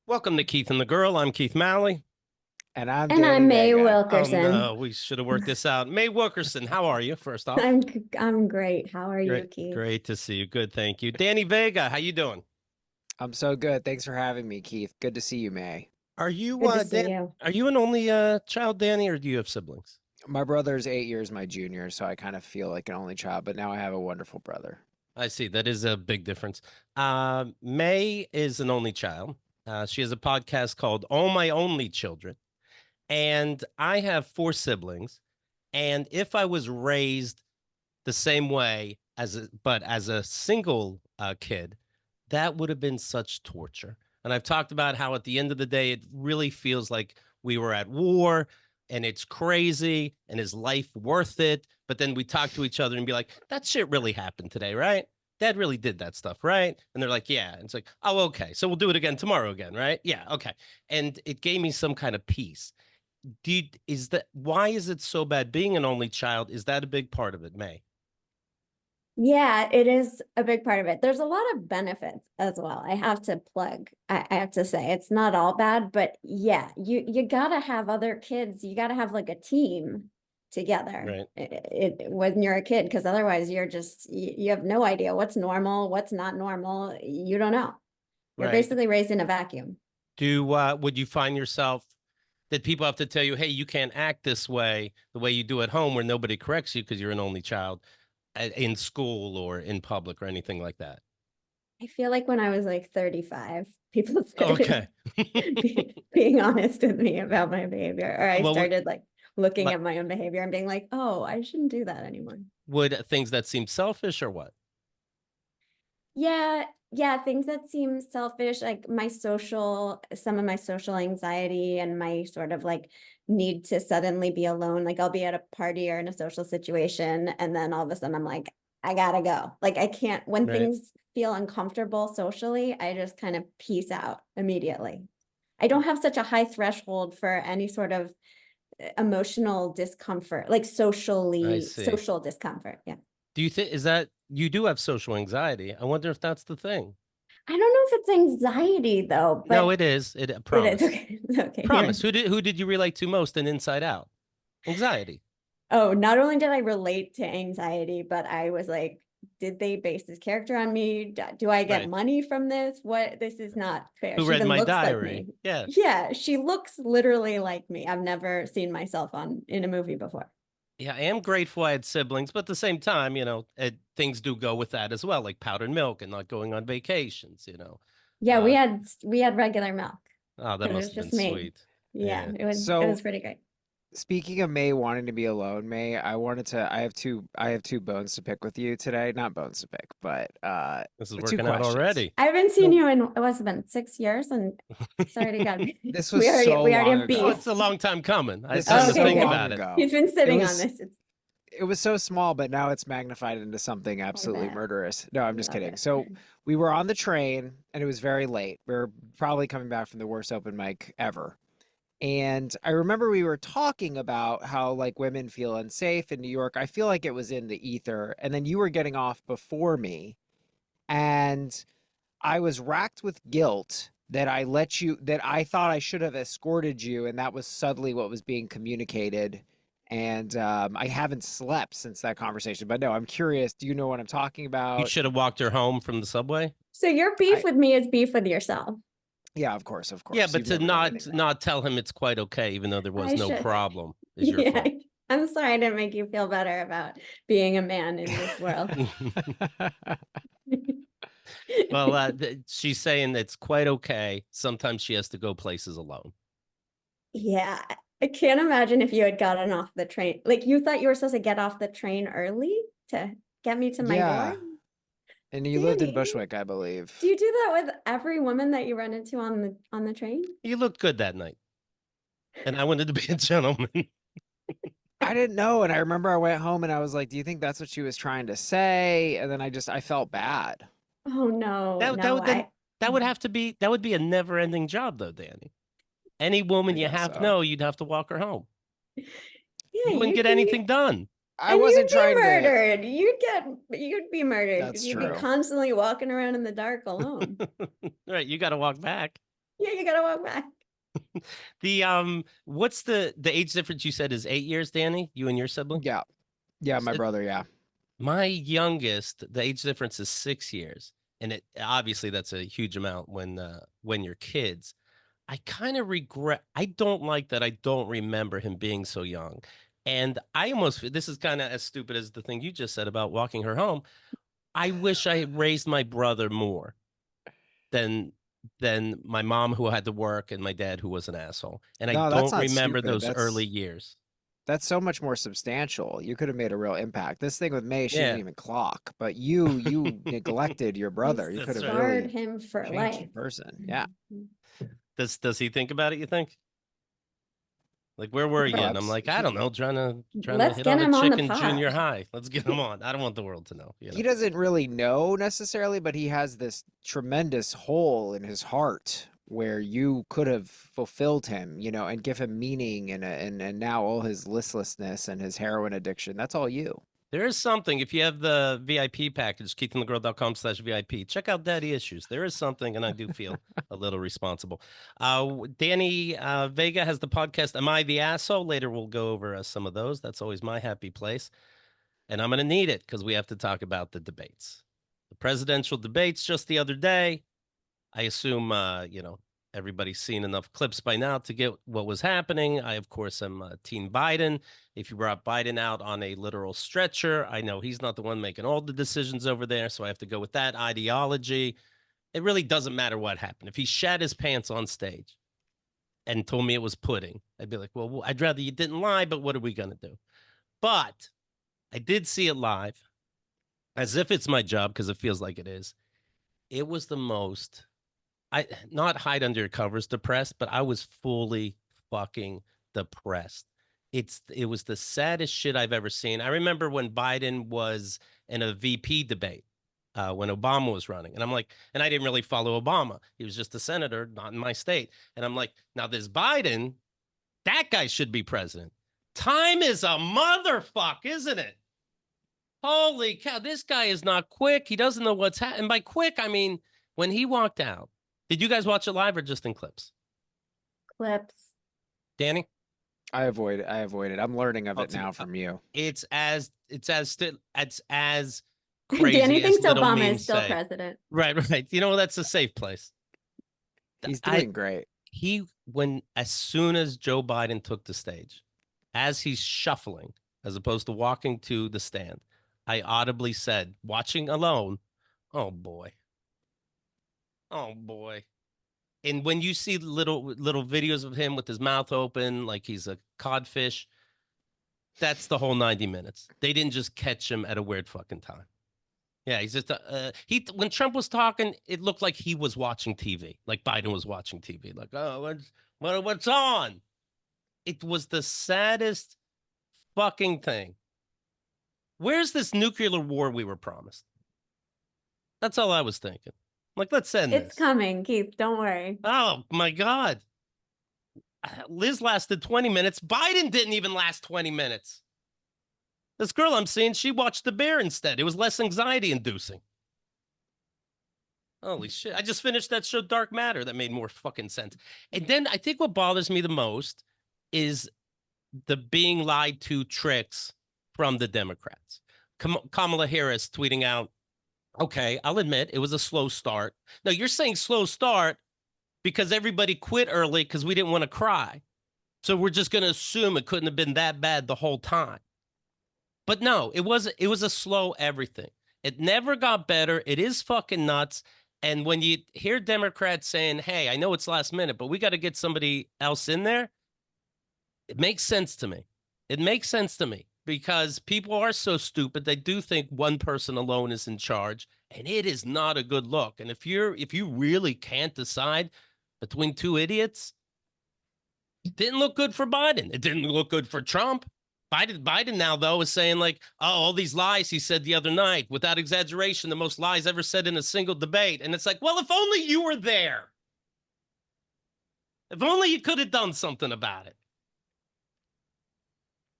Welcome to Keith and the Girl. I'm Keith Malley. And I'm And Danny I'm May Vega. Oh Wilkerson. no, we should have worked this out. May Wilkerson, how are you? First off, I'm great. How are you, great, Keith? great to see you. Good, thank you. Danny Vega, how you doing? I'm so good. Thanks for having me, Keith. Good to see you, May. Are you, Good to see Dan? you. Are you an only child, Danny, or do you have siblings? My brother's 8 years my junior, so I kind of feel like an only child, but now I have a wonderful brother. I see. That is a big difference. May is an only child. She has a podcast called All My Only Children, and I have four siblings. And if I was raised the same way but as a single kid, that would have been such torture. And I've talked about how at the end of the day, it really feels like we were at war and it's crazy and is life worth it? But then we talk to each other and be like, that shit really happened today, right? Dad really did that stuff, right? And they're like, yeah. And it's like, oh, okay. So we'll do it again tomorrow again, right? Yeah, okay. And it gave me some kind of peace. Why is it so bad being an only child? Is that a big part of it, May? Yeah, it is a big part of it. There's a lot of benefits as well. I have to plug. I have to say it's not all bad, but yeah, you gotta have other kids. You gotta have like a team together Right. when you're a kid, because otherwise you have no idea what's normal, what's not normal. You don't know. You're Right. basically raised in a vacuum. Would you find yourself that people have to tell you, hey, you can't act this way, the way you do at home, where nobody corrects you because you're an only child in school or in public or anything like that? I feel like when I was like 35, people Okay. started being honest with me about my behavior, or I Well, started like looking like, at my own behavior and being like, oh, I shouldn't do that anymore. would things that seem selfish or what? Yeah, yeah, things that seem selfish, like some of my social anxiety and my sort of like need to suddenly be alone. Like I'll be at a party or in a social situation, and then all of a sudden I'm like, I gotta go. Like I can't, when Right. things feel uncomfortable socially, I just kind of peace out immediately. I don't have such a high threshold for any sort of emotional discomfort, like I see. social discomfort. Yeah. Do you think is that you do have social anxiety? I wonder if that's the thing. I don't know if it's anxiety though, No, but it is. It it is. promise. Okay. Okay. Promise. Who did you relate to most in Inside Out? Anxiety. Oh, not only did I relate to anxiety, but I was like, did they base this character on me? Do I get Right. money from this? What? This is not fair. Who She read even my looks like diary? me. Yeah. Yeah, she looks literally like me. I've never seen myself in a movie before. Yeah, I am grateful I had siblings, but at the same time, things do go with that as well, like powdered milk and not going on vacations. Yeah, Uh, we had regular milk oh, that because it must was have been just me. sweet. Yeah, Yeah. it was So, pretty great. speaking of May wanting to be alone, May, I have two bones to pick with you today. Not bones to pick, but This is two working out questions. I already. haven't seen So, you in what's it been 6 years, and it's already got this was we already so we already long have Oh, ago. beef. it's a long time coming. I had This time is Oh, to okay, so think good. long about it. ago. He's been It sitting on was this. it was so small, but now it's magnified into something I absolutely bet. murderous. No, I'm just Love kidding. it. So we were on the train and it was very late. We were probably coming back from the worst open mic ever. And I remember we were talking about how like women feel unsafe in New York. I feel like it was in the ether. And then you were getting off before me. And I was racked with guilt that that I thought I should have escorted you. And that was subtly what was being communicated. And I haven't slept since that conversation. But no, I'm curious. Do you know what I'm talking You about? should have walked her home from the subway. So your beef I, with me is beef with yourself. yeah, of course, of Yeah, course. but You've to never done me not tell him it's quite okay, even though there was I no should. problem, is your Yeah. fault. I'm sorry I didn't make you feel better about being a man in this world. that. Well, she's saying it's quite okay. Sometimes she has to go places alone. Yeah. I can't imagine if you had gotten off the train. Like you thought you were supposed to get off the train early to get me to my door. Yeah. And you lived in Danny, Bushwick, I believe. do you do that with every woman that you run into on the train? You looked good that night, and I wanted to be a gentleman. I didn't know. And I remember I went home and I was like, do you think that's what she was trying to say? And then I felt bad. Oh no, That that no, would then that would have to be that would be a never ending job though, Danny. Any woman I you guess have to so. know, you'd have to walk her home. yeah, You wouldn't get anything done. I and wasn't you'd be trying to. murdered. You'd be murdered because That's you'd be true. constantly walking around in the dark alone. Right, you got to walk back. Yeah, you gotta walk back. What's the age difference you said is 8 years, Danny? You and your sibling? Yeah. Yeah, my brother, yeah. My youngest, the age difference is 6 years, and it obviously that's a huge amount when you're kids. I kind of regret. I don't like that. I don't remember him being so young, and I almost. This is kind of as stupid as the thing you just said about walking her home. I wish I had raised my brother more than my mom who had to work and my dad who was an asshole. And I No, that's don't not remember stupid. those early years. That's so much more substantial. You could have made a real impact. This thing with May, she Yeah. didn't even clock, but you neglected your brother. You You could have scarred really him for changed the life. person. Yeah. Does he think about it, you think? Like, where were you? No, And I'm like, I don't know, trying to Let's hit get on a him on chick the in junior pod. high. Let's get him on. I don't want the world to know. You know? He doesn't really know necessarily, but he has this tremendous hole in his heart where you could have fulfilled him, and give him meaning and now all his listlessness and his heroin addiction, that's all you. There is something. If you have the VIP package, keithandthegirl.com/VIP, check out Daddy Issues. There is something, and I do feel a little responsible. Danny Vega has the podcast, Am I the Asshole? Later, we'll go over some of those. That's always my happy place. And I'm going to need it because we have to talk about the debates. The presidential debates just the other day. I assume, everybody's seen enough clips by now to get what was happening. I, of course, am Team Biden. If you brought Biden out on a literal stretcher, I know he's not the one making all the decisions over there, so I have to go with that ideology. It really doesn't matter what happened. If he shat his pants on stage and told me it was pudding, I'd be like, well, I'd rather you didn't lie, but what are we going to do? But I did see it live, as if it's my job, because it feels like it is. It was the most not hide under your covers depressed, but I was fully fucking depressed. It was the saddest shit I've ever seen. I remember when Biden was in a VP debate when Obama was running, and I'm like, and I didn't really follow Obama. He was just a senator, not in my state. And I'm like, now this Biden, that guy should be president. Time is a motherfucker, isn't it? Holy cow, this guy is not quick. He doesn't know what's happening. And by quick, I mean, when he walked out, did you guys watch it live or just in clips? Clips. Danny? I avoid it. I'm learning of it now from you. It's as crazy Danny as thinks little Obama memes is still say. president. Right. You know, that's a safe place. He's doing great. As soon as Joe Biden took the stage, as he's shuffling, as opposed to walking to the stand, I audibly said, watching alone, oh boy. Oh boy. And when you see little videos of him with his mouth open like he's a codfish, that's the whole 90 minutes. They didn't just catch him at a weird fucking time. Yeah, he's just when Trump was talking, it looked like he was watching TV, like Biden was watching TV, like, oh, what's on? It was the saddest fucking thing. Where's this nuclear war we were promised? That's all I was thinking. Like, let's end this. It's coming, Keith. Don't worry. Oh my God. Liz lasted 20 minutes. Biden didn't even last 20 minutes. This girl I'm seeing, she watched The Bear instead. It was less anxiety inducing. Holy shit. I just finished that show Dark Matter that made more fucking sense. And then I think what bothers me the most is the being lied to tricks from the Democrats. Kamala Harris tweeting out, okay, I'll admit it was a slow start. No, you're saying slow start because everybody quit early because we didn't want to cry. So we're just going to assume it couldn't have been that bad the whole time. But no, it was a slow everything. It never got better. It is fucking nuts. And when you hear Democrats saying, hey, I know it's last minute, but we got to get somebody else in there, it makes sense to me. It makes sense to me because people are so stupid. They do think one person alone is in charge, and it is not a good look. And if you really can't decide between two idiots, it didn't look good for Biden. It didn't look good for Trump. Biden now, though, is saying like, oh, all these lies he said the other night, without exaggeration, the most lies ever said in a single debate. And it's like, well, if only you were there. If only you could have done something about it.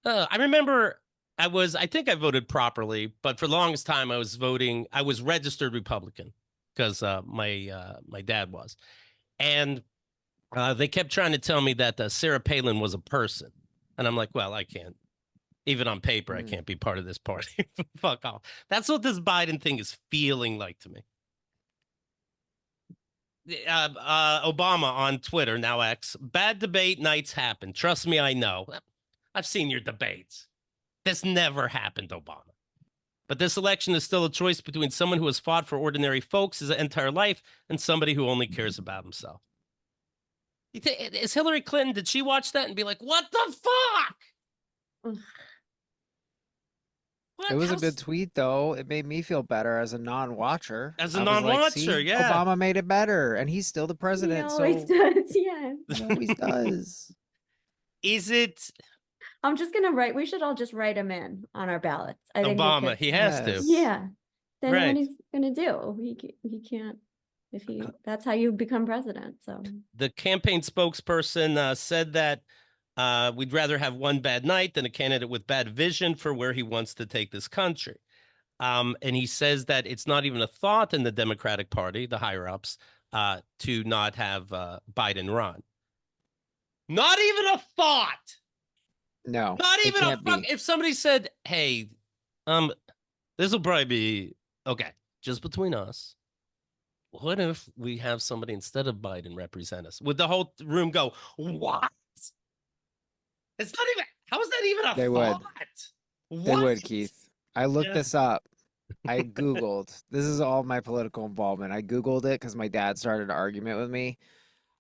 I remember I think I voted properly, but for the longest time I was registered Republican because my dad was. And They kept trying to tell me that Sarah Palin was a person. And I'm like, well, I can't. Even on paper, I can't be part of this party. Fuck off. That's what this Biden thing is feeling like to me. Obama on Twitter, now X. Bad debate nights happen. Trust me, I know. I've seen your debates. This never happened, Obama. But this election is still a choice between someone who has fought for ordinary folks his entire life and somebody who only cares about himself. Is Hillary Clinton, did she watch that and be like, what the fuck? It was a good tweet, though. It made me feel better as a non-watcher. As a non-watcher, like, yeah. Obama made it better, and he's still the president. He always does, yeah. He always does. Is it? I'm just gonna write. We should all just write him in on our ballots. I think Obama, he has to. Yeah. Then Right. what he's gonna do? He can't. If he, that's how you become president. So The campaign spokesperson said that we'd rather have one bad night than a candidate with bad vision for where he wants to take this country. And he says that it's not even a thought in the Democratic Party, the higher ups, to not have Biden run. Not even a thought. No, Not even a fuck. be. If somebody said, "Hey, this will probably be okay, just between us. What if we have somebody instead of Biden represent us?" Would the whole room go, "What?" It's not even. How is that even a They thought? They What? would, Keith. I looked Yeah. this up. I Googled. This is all my political involvement. I Googled it because my dad started an argument with me.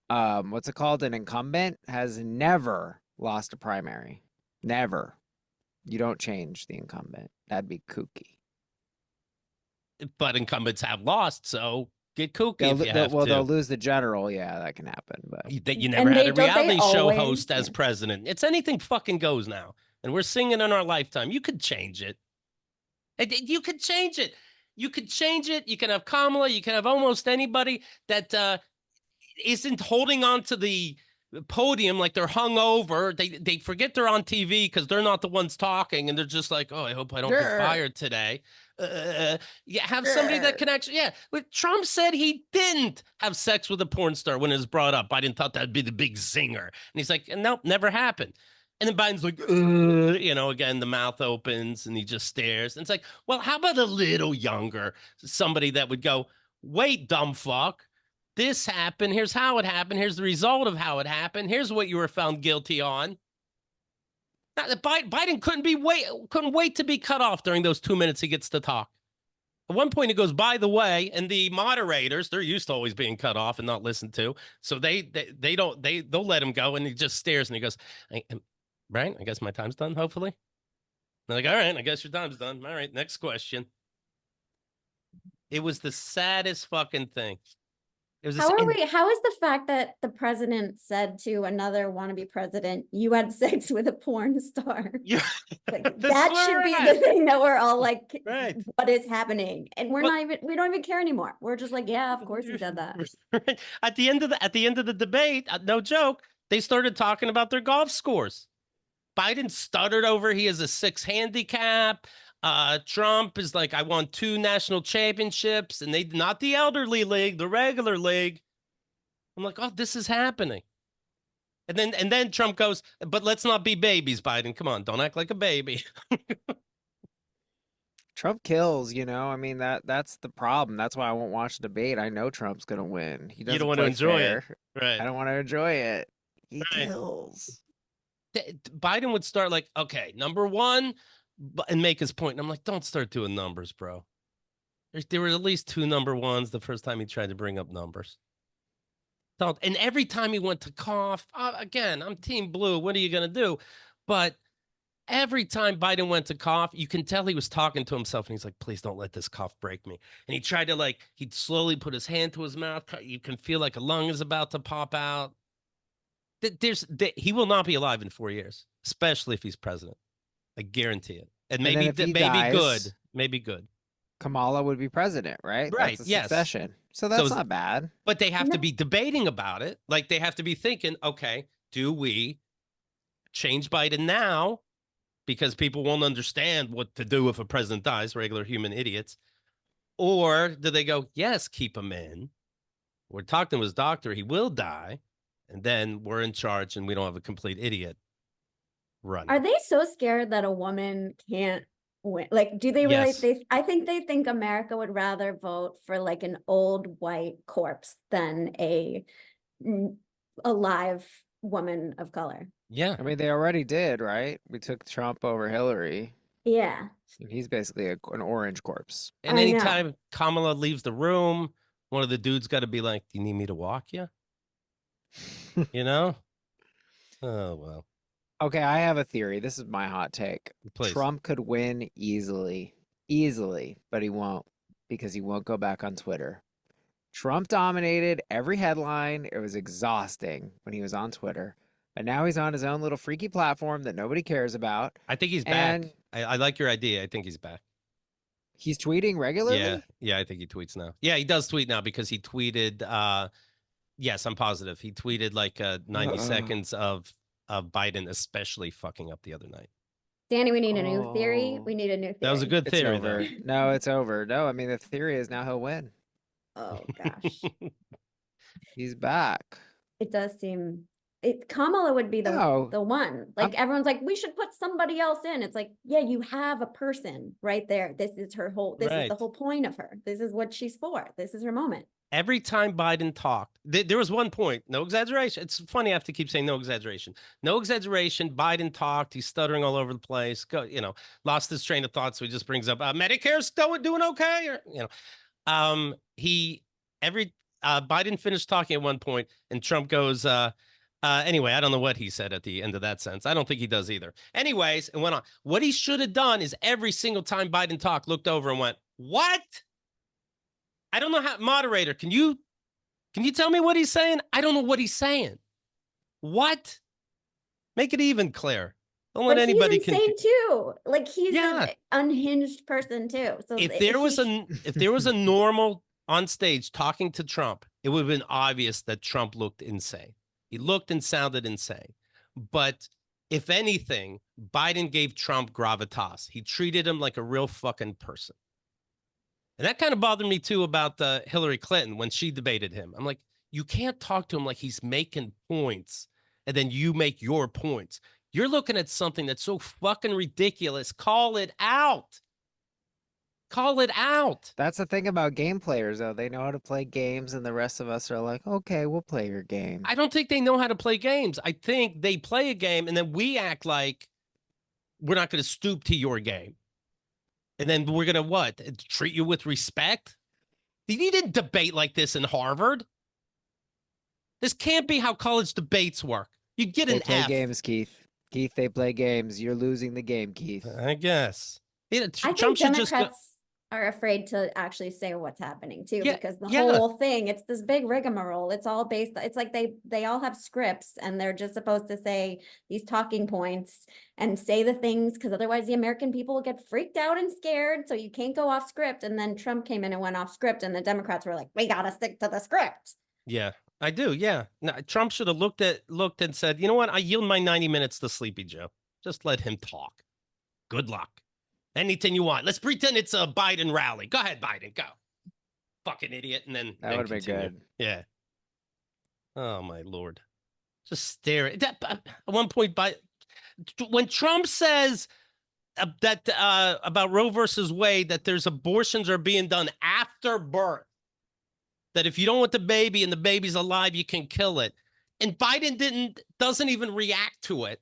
What's it called? An incumbent has never lost a primary. Never. You don't change the incumbent. That'd be kooky. But incumbents have lost, so get kooky if you have to. They'll lose the general. Yeah, that can happen. But You never had a reality show always, host as president. It's anything fucking goes now. And we're singing in our lifetime. You could change it. You could change it. You could change it. You can have Kamala. You can have almost anybody that isn't holding on to the podium like they're hungover. They forget they're on TV because they're not the ones talking, and they're just like, "Oh, I hope I don't get fired today." Yeah, have somebody that can actually. Yeah, but Trump said he didn't have sex with a porn star when it was brought up. Biden thought that'd be the big zinger, and he's like, "Nope, never happened." And then Biden's like, again, the mouth opens and he just stares. And it's like, well, how about a little younger somebody that would go, "Wait, dumb fuck. This happened. Here's how it happened. Here's the result of how it happened. Here's what you were found guilty on." Biden couldn't wait to be cut off during those 2 minutes he gets to talk. At one point, he goes, "By the way," and the moderators, they're used to always being cut off and not listened to, so they'll let him go, and he just stares and he goes, "Right, I guess my time's done. Hopefully." They're like, "All right, I guess your time's done. All right, next question." It was the saddest fucking thing. How is the fact that the president said to another wannabe president, "You had sex with a porn star"? Yeah, Like, that should be the thing that we're all like, right. What is happening? And we don't even care anymore. We're just like, yeah, of course he said that. At the end of the debate, no joke, they started talking about their golf scores. Biden stuttered over he has a 6 handicap. Trump is like, "I won 2 national championships," and they not the elderly league, the regular league. I'm like, oh, this is happening. And then Trump goes, "But let's not be babies, Biden. Come on, don't act like a baby." Trump kills, I mean, that's the problem. That's why I won't watch the debate. I know Trump's gonna win. He doesn't You don't want to enjoy it, right? I don't want to enjoy it. He Right. kills. Biden would start like, "Okay, number 1," and make his point. And I'm like, don't start doing numbers, bro. There were at least 2 number 1s the first time he tried to bring up numbers. Don't. And every time he went to cough, again, I'm Team Blue. What are you going to do? But every time Biden went to cough, you can tell he was talking to himself, and he's like, "Please don't let this cough break me." And he tried to he'd slowly put his hand to his mouth. You can feel like a lung is about to pop out. He will not be alive in 4 years, especially if he's president. I guarantee it. And maybe good. Maybe good. Kamala would be president, right? Right. That's a yes. succession. So that's not bad. But they have to be debating about it. Like, they have to be thinking, okay, do we change Biden now because people won't understand what to do if a president dies, regular human idiots? Or do they go, yes, keep him in. We're talking to his doctor. He will die. And then we're in charge and we don't have a complete idiot running. Are they so scared that a woman can't win? Like, do they really Yes. I think they think America would rather vote for like an old white corpse than a alive woman of color. Yeah. I mean, they already did, right? We took Trump over Hillary. Yeah, So he's basically an orange corpse. And I know. anytime Kamala leaves the room, one of the dudes got to be like, "Do you need me to walk you?" You know? Oh, well. Okay, I have a theory. This is my hot take. Please. Trump could win easily, but he won't because he won't go back on Twitter. Trump dominated every headline. It was exhausting when he was on Twitter. But now he's on his own little freaky platform that nobody cares about. I think he's And back. I like your idea. I think he's back. he's tweeting regularly? Yeah. Yeah, I think he tweets now. Yeah, he does tweet now because he tweeted yes, I'm positive. He tweeted like 90 seconds of Biden especially fucking up the other night. Danny, we need a new theory. Oh. We need a new theory. That was a good It's theory, over. though. No, it's over. No, I mean, the theory is now he'll win. Oh gosh. He's back. It does seem Kamala would be the No, one. Like everyone's like, we should put somebody else in. It's like, yeah, you have a person right there. This is her whole this is Right. the whole point of her. This is what she's for. This is her moment. Every time Biden talked, there was one point, no exaggeration. It's funny I have to keep saying no exaggeration. No exaggeration. Biden talked. He's stuttering all over the place. Lost his train of thought. So he just brings up Medicare's still doing okay. Or, Biden finished talking at one point and Trump goes, anyway, I don't know what he said at the end of that sentence. I don't think he does either. Anyways, and went on. What he should have done is every single time Biden talked, looked over and went, what? I don't know how, moderator, can you tell me what he's saying? I don't know what he's saying. What? Make it even clear. Don't let anybody he's insane too. Like he's an unhinged person too. So if there was a normal on stage talking to Trump, it would have been obvious that Trump looked insane. He looked and sounded insane. But if anything, Biden gave Trump gravitas. He treated him like a real fucking person. And that kind of bothered me too about Hillary Clinton when she debated him. I'm like, you can't talk to him like he's making points and then you make your points. You're looking at something that's so fucking ridiculous. Call it out. Call it out. That's the thing about game players, though. They know how to play games, and the rest of us are like, okay, we'll play your game. I don't think they know how to play games. I think they play a game, and then we act like we're not going to stoop to your game. And then we're going to what? Treat you with respect? You didn't debate like this in Harvard. This can't be how college debates work. You get an play F. games, Keith. Keith, they play games. You're losing the game, Keith. I guess. I think Democrats are afraid to actually say what's happening too, because the whole thing, it's this big rigmarole. It's all based, it's like they all have scripts and they're just supposed to say these talking points and say the things, because otherwise the American people will get freaked out and scared. So you can't go off script. And then Trump came in and went off script and the Democrats were like, we got to stick to the script. Yeah, I do. Yeah. No, Trump should have looked and said, you know what? I yield my 90 minutes to Sleepy Joe. Just let him talk. Good luck. Anything you want. Let's pretend it's a Biden rally. Go ahead, Biden. Go. Fucking idiot. And then that would have been good. Yeah. Oh, my Lord. Just stare at one point, when Trump says that about Roe versus Wade, that there's abortions are being done after birth, that if you don't want the baby and the baby's alive, you can kill it. And Biden doesn't even react to it,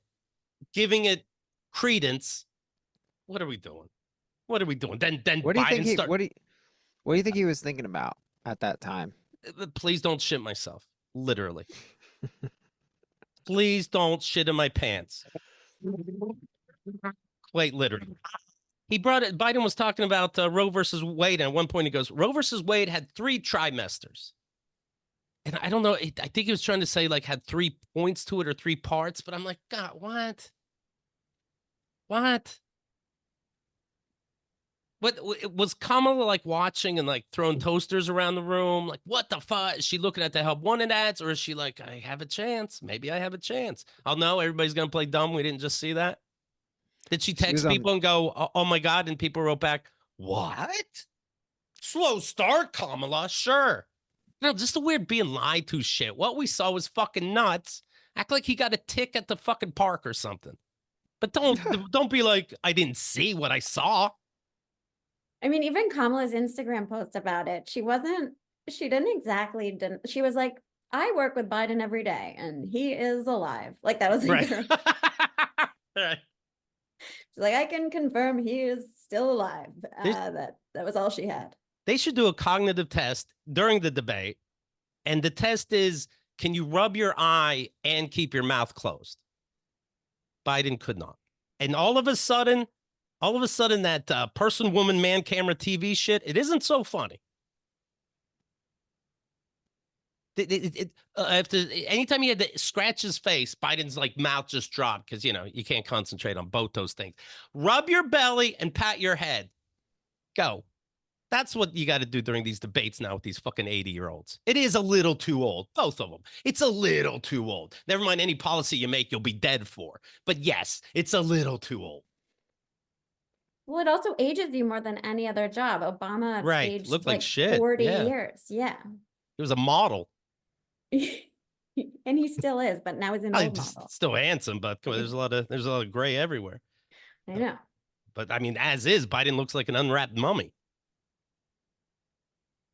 giving it credence. What are we doing? What are we doing? Then what do you Biden think what do you think he was thinking about at that time? Please don't shit myself. Literally. Please don't shit in my pants. Wait, literally. He brought it. Biden was talking about Roe versus Wade. And at one point he goes, Roe versus Wade had 3 trimesters. And I don't know. I think he was trying to say like had 3 points to it or 3 parts. But I'm like, God, what? What? But was Kamala like watching and like throwing toasters around the room? Like, what the fuck? Is she looking at the help wanted ads? Or is she like, I have a chance. Maybe I have a chance. I'll know everybody's going to play dumb. We didn't just see that. Did she text people and go, oh my God? And people wrote back, what? Slow start, Kamala. Sure. No, just the weird being lied to shit. What we saw was fucking nuts. Act like he got a tick at the fucking park or something. But don't be like, I didn't see what I saw. I mean, even Kamala's Instagram post about it, she didn't exactly, she was like, I work with Biden every day and he is alive. Like that was like Right. Right. she's like, I can confirm he is still alive. That was all she had. They should do a cognitive test during the debate. And the test is, can you rub your eye and keep your mouth closed? Biden could not. And all of a sudden, that person, woman, man, camera, TV shit, it isn't so funny. Anytime he had to scratch his face, Biden's like mouth just dropped because, you can't concentrate on both those things. Rub your belly and pat your head. Go. That's what you got to do during these debates now with these fucking 80-year-olds. It is a little too old, both of them. It's a little too old. Never mind any policy you make, you'll be dead for. But yes, it's a little too old. Well, it also ages you more than any other job. Obama aged Looked like shit. 40 years. Yeah. He was a model. And he still is, but now he's an old model. Still handsome, but come on, there's a lot of gray everywhere. I know. But I mean, as is, Biden looks like an unwrapped mummy.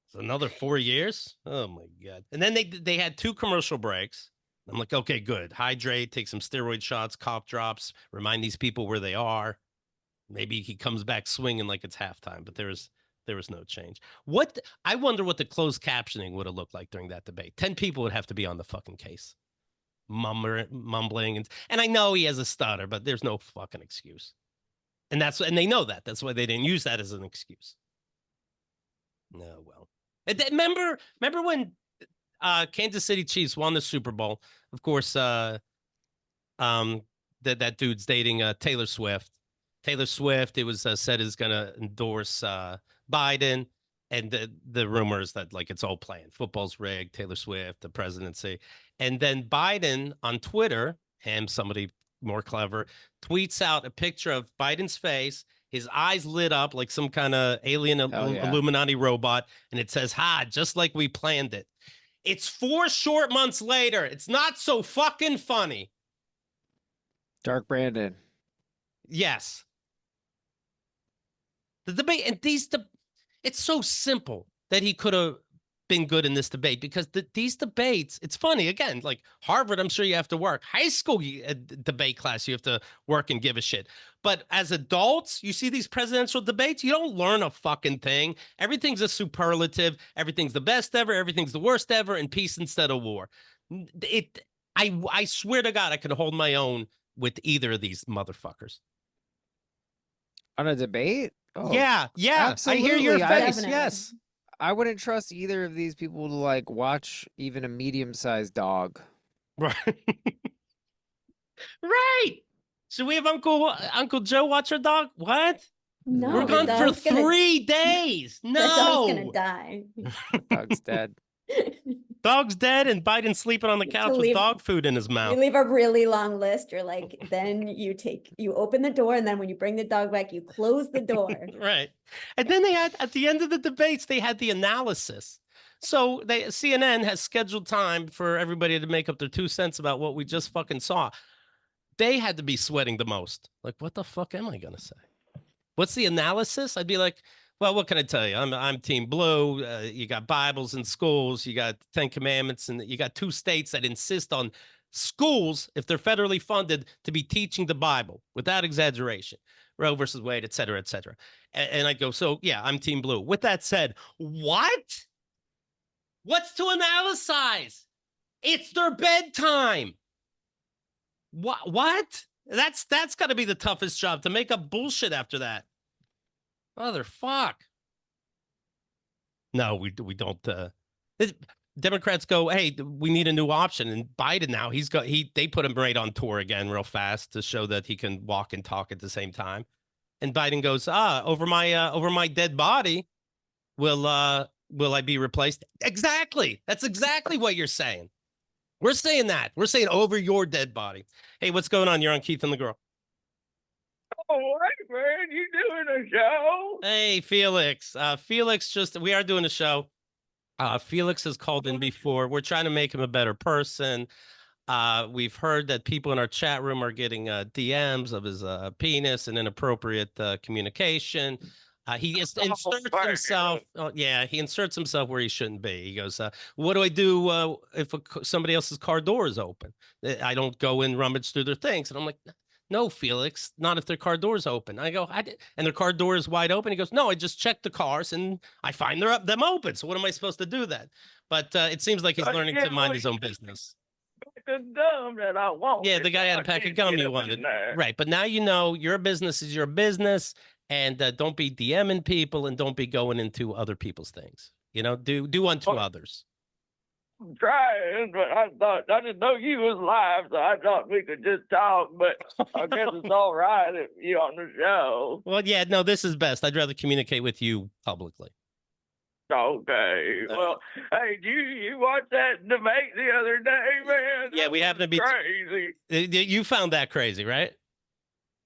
So another 4 years? Oh my God. And then they had 2 commercial breaks. I'm like, okay, good. Hydrate, take some steroid shots, cough drops, remind these people where they are. Maybe he comes back swinging like it's halftime, but there was no change. I wonder what the closed captioning would have looked like during that debate. 10 people would have to be on the fucking case, mumbling, and I know he has a stutter, but there's no fucking excuse. And they know that. That's why they didn't use that as an excuse. No, well, remember when Kansas City Chiefs won the Super Bowl? Of course, that dude's dating Taylor Swift. Taylor Swift, it was said, is going to endorse Biden. And the rumors that like it's all planned. Football's rigged, Taylor Swift, the presidency. And then Biden on Twitter, somebody more clever, tweets out a picture of Biden's face, his eyes lit up like some kind of alien Illuminati robot. And it says, ha, just like we planned it. It's 4 short months later. It's not so fucking funny. Dark Brandon. Yes. The debate, and it's so simple that he could have been good in this debate because these debates, it's funny, again, like Harvard, I'm sure you have to work. High school debate class, you have to work and give a shit. But as adults, you see these presidential debates, you don't learn a fucking thing. Everything's a superlative. Everything's the best ever. Everything's the worst ever, and peace instead of war. I swear to God, I could hold my own with either of these motherfuckers. On a debate? Oh, yeah. Absolutely. I hear your face. Definitely. Yes. I wouldn't trust either of these people to like watch even a medium-sized dog. Right. Right. Should we have Uncle Joe watch our dog? What? No, we're gone for 3 days. No, the dog's gonna die. Dog's dead. Dog's dead, and Biden's sleeping on the couch with dog food in his mouth. You leave a really long list. You're like, then you open the door, and then when you bring the dog back, you close the door. Right. And then they had, at the end of the debates, they had the analysis. So CNN has scheduled time for everybody to make up their 2 cents about what we just fucking saw. They had to be sweating the most. Like, what the fuck am I gonna say? What's the analysis? I'd be like, well, what can I tell you? I'm Team Blue. You got Bibles in schools. You got 10 Commandments, and you got 2 states that insist on schools, if they're federally funded, to be teaching the Bible without exaggeration. Roe versus Wade, et cetera, et cetera. And I go, so yeah, I'm Team Blue. With that said, what? What's to analyze? It's their bedtime. What? That's got to be the toughest job, to make up bullshit after that. Motherfuck. No, we don't. Democrats go, hey, we need a new option. And Biden now, they put him right on tour again real fast to show that he can walk and talk at the same time. And Biden goes, over my dead body, will I be replaced? Exactly. That's exactly what you're saying. We're saying that. We're saying over your dead body. Hey, what's going on? You're on Keith and the Girl. Oh, hey, man, you doing a show? Hey, Felix. Felix, we are doing a show. Felix has called in before. We're trying to make him a better person. We've heard that people in our chat room are getting DMs of his penis and inappropriate communication. He inserts himself. Oh, yeah, he inserts himself where he shouldn't be. He goes, "What do I do if somebody else's car door is open? I don't go and rummage through their things." And I'm like, "No, Felix, not if their car door is open." I go, and their car door is wide open. He goes, "No, I just check the cars and I find them open. So what am I supposed to do then?" But it seems like he's learning to mind his own business. The gum that I wanted. Yeah, the guy had a pack of gum you wanted. Right. But now you know your business is your business, and don't be DMing people and don't be going into other people's things. You know, do unto others. I'm trying, but I didn't know you was live, so I thought we could just talk, but I guess it's all right if you're on the show. Well, yeah, no, this is best. I'd rather communicate with you publicly. Okay. Well, hey, you watch that debate the other day, man? Yeah, we happen to be crazy. You found that crazy, right?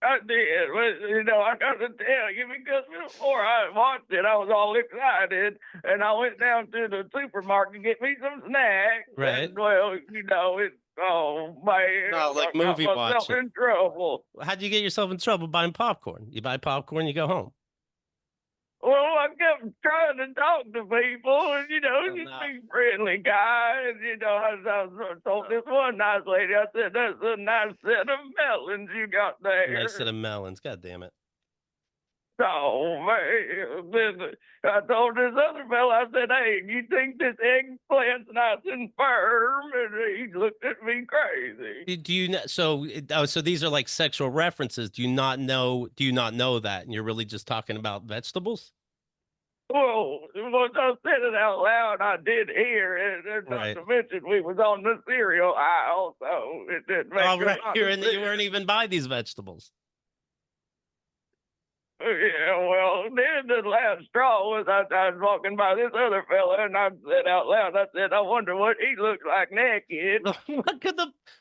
I did. But, you know, I got to tell you, because before I watched it, I was all excited, and I went down to the supermarket to get me some snacks. Right. And, well, you know, oh, man. No, like I movie got myself watching. in trouble. How'd you get yourself in trouble buying popcorn? You buy popcorn, you go home. Well, I kept trying to talk to people, and, you know, just be friendly guy. And, you know, I told this one nice lady, I said, "That's a nice set of melons you got there." Nice set of melons. God damn it. Oh, man. Then I told this other fella, I said, "Hey, you think this eggplant's nice and firm?" And he looked at me crazy. Do you know? So these are like sexual references. Do you not know that? And you're really just talking about vegetables? Well, once I said it out loud, I did hear it. And not to mention, we was on the cereal aisle, so it didn't make right. You weren't even buying these vegetables. Yeah, well, then the last straw was I was walking by this other fella, and I said out loud, I said, "I wonder what he looks like naked."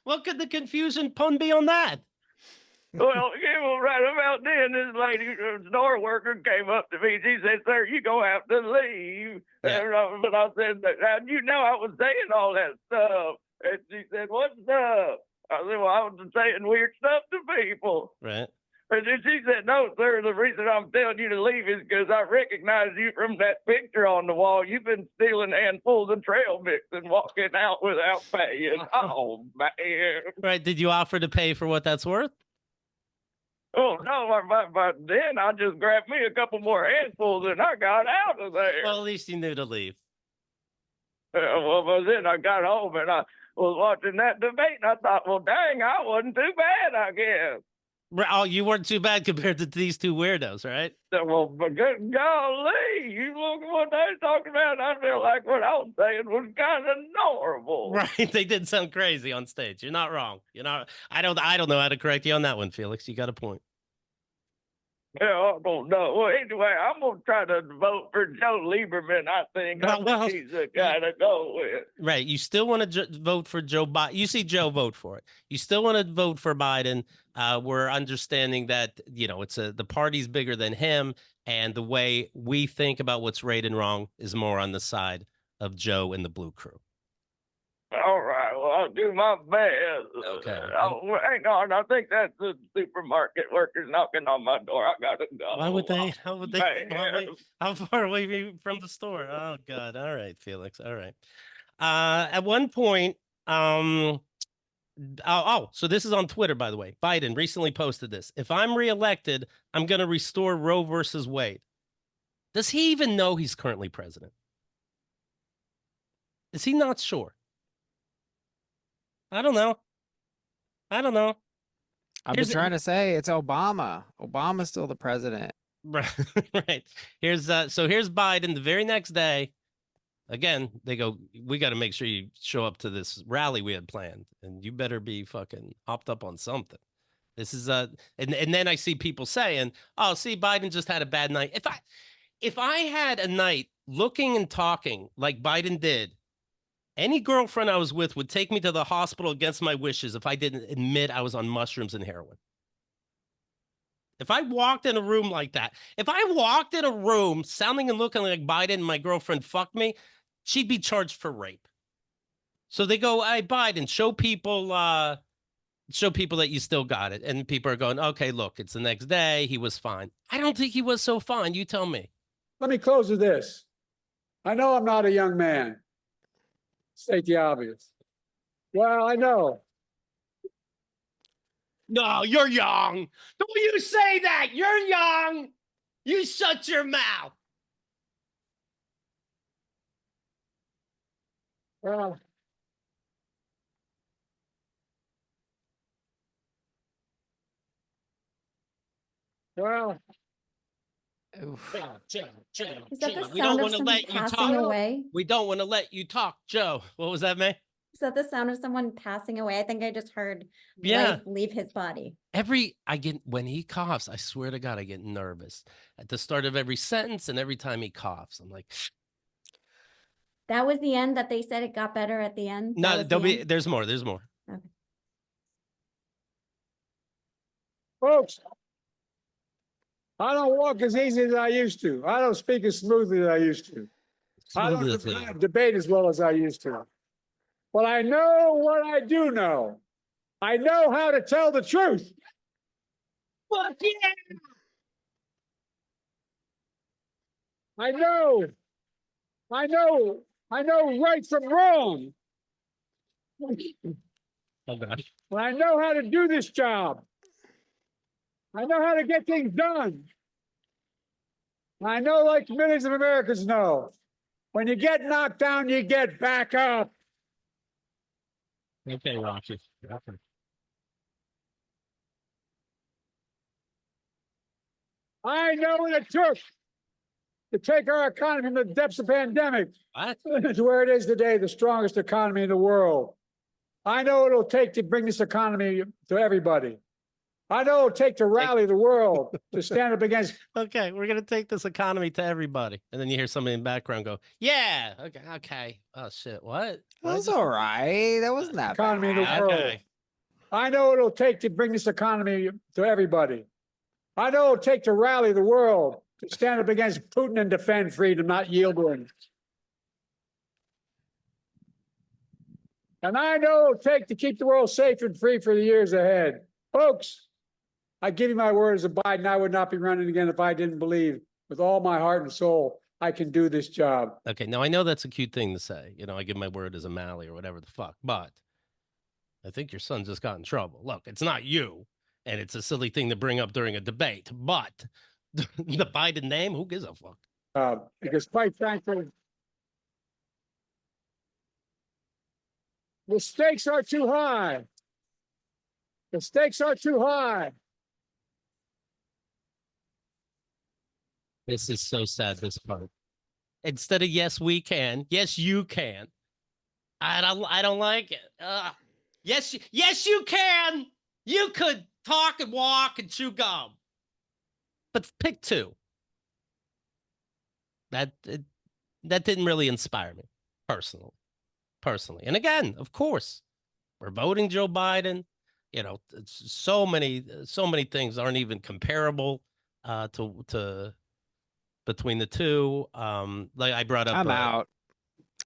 What could the confusion pun be on that? Well, right about then, this lady, store worker, came up to me. She said, "Sir, you're going to have to leave." Yeah. But I said, "You know I was saying all that stuff." And she said, "What stuff?" I said, "Well, I was saying weird stuff to people." Right. And then she said, "No, sir, the reason I'm telling you to leave is because I recognize you from that picture on the wall. You've been stealing handfuls of trail mix and walking out without paying." Oh, man. Right. Did you offer to pay for what that's worth? Oh, no, but then I just grabbed me a couple more handfuls and I got out of there. Well, at least you knew to leave. Well, then I got home and I was watching that debate and I thought, well, dang, I wasn't too bad, I guess. Oh, you weren't too bad compared to these two weirdos, right? Well, but good golly, you look at what they're talking about. I feel like what I was saying was kind of normal. Right. They did sound crazy on stage. You're not wrong. You're not. I don't know how to correct you on that one, Felix. You got a point. Yeah, I don't know. Well, anyway, I'm going to try to vote for Joe Lieberman, I think. I think he's the guy to go with. Right. You still want to vote for Joe Biden. You see Joe vote for it. You still want to vote for Biden. We're understanding that, you know, the party's bigger than him. And the way we think about what's right and wrong is more on the side of Joe and the Blue Crew. All right. Well, I'll do my best. Okay. Hang on. I think that's the supermarket workers knocking on my door. I got to go. Why would they? How far away are you from the store? Oh, God. All right, Felix. All right. At one point, so this is on Twitter, by the way. Biden recently posted this. "If I'm reelected, I'm going to restore Roe versus Wade." Does he even know he's currently president? Is he not sure? I don't know. I've been trying to say it's Obama. Obama's still the president. Right. Right. Here's Biden the very next day. Again, they go, "We got to make sure you show up to this rally we had planned, and you better be fucking hopped up on something." This is and then I see people saying, "Oh, see, Biden just had a bad night." If I had a night looking and talking like Biden did, any girlfriend I was with would take me to the hospital against my wishes if I didn't admit I was on mushrooms and heroin. If I walked in a room like that, if I walked in a room sounding and looking like Biden and my girlfriend fucked me, she'd be charged for rape. So they go, hey, Biden, show people that you still got it. And people are going, okay, look, it's the next day. He was fine. I don't think he was so fine. You tell me. Let me close with this. I know I'm not a young man. State the obvious. Well, I know. No, you're young. Don't you say that. You're young. You shut your mouth. Well, Oof. Is that the We don't sound of want to someone let you passing talk. away? We don't want to let you talk, Joe. What was that, man? Is that the sound of someone passing away? I think I just heard Yeah. life leave his body. When he coughs, I swear to God, I get nervous at the start of every sentence and every time he coughs. I'm like, That was the end that they said it got better at the end? That no, was the end? there's more. There's more. folks, I don't walk as easy as I used to. I don't speak as smoothly as I used to. I don't debate as well as I used to. But I know what I do know. I know how to tell the truth. Fuck yeah! I know right from wrong. Oh, gosh. And I know how to do this job. I know how to get things done. I know, like millions of Americans know, when you get knocked down, you get back up. Okay, Rocky. I know what it took to take our economy from the depths of pandemic What? to where it is today, the strongest economy in the world. I know what it'll take to bring this economy to everybody. I know it'll take to rally the world to stand up against. Okay, we're gonna take this economy to everybody, and then you hear somebody in the background go, "Yeah, okay." Oh shit, what? That was all right. That wasn't that Economy in the bad. world. Okay. I know what it'll take to bring this economy to everybody. I know it'll take to rally the world to stand up against Putin and defend freedom, not yield to him. And I know it'll take to keep the world safe and free for the years ahead. Folks, I give you my word as a Biden, I would not be running again if I didn't believe with all my heart and soul I can do this job. Okay, now I know that's a cute thing to say. You know, I give my word as a Mally or whatever the fuck, but I think your son just got in trouble. Look, it's not you, and it's a silly thing to bring up during a debate, but the Biden name, who gives a fuck? Because quite frankly, the stakes are too high. The stakes are too high. This is so sad, this part. Instead of yes, we can, yes, you can. I don't like it. Yes, you can. You could talk and walk and chew gum. But pick two. That didn't really inspire me personally. And again, of course, we're voting Joe Biden. You know, it's so many things aren't even comparable to between the two. Like I brought up, I'm out.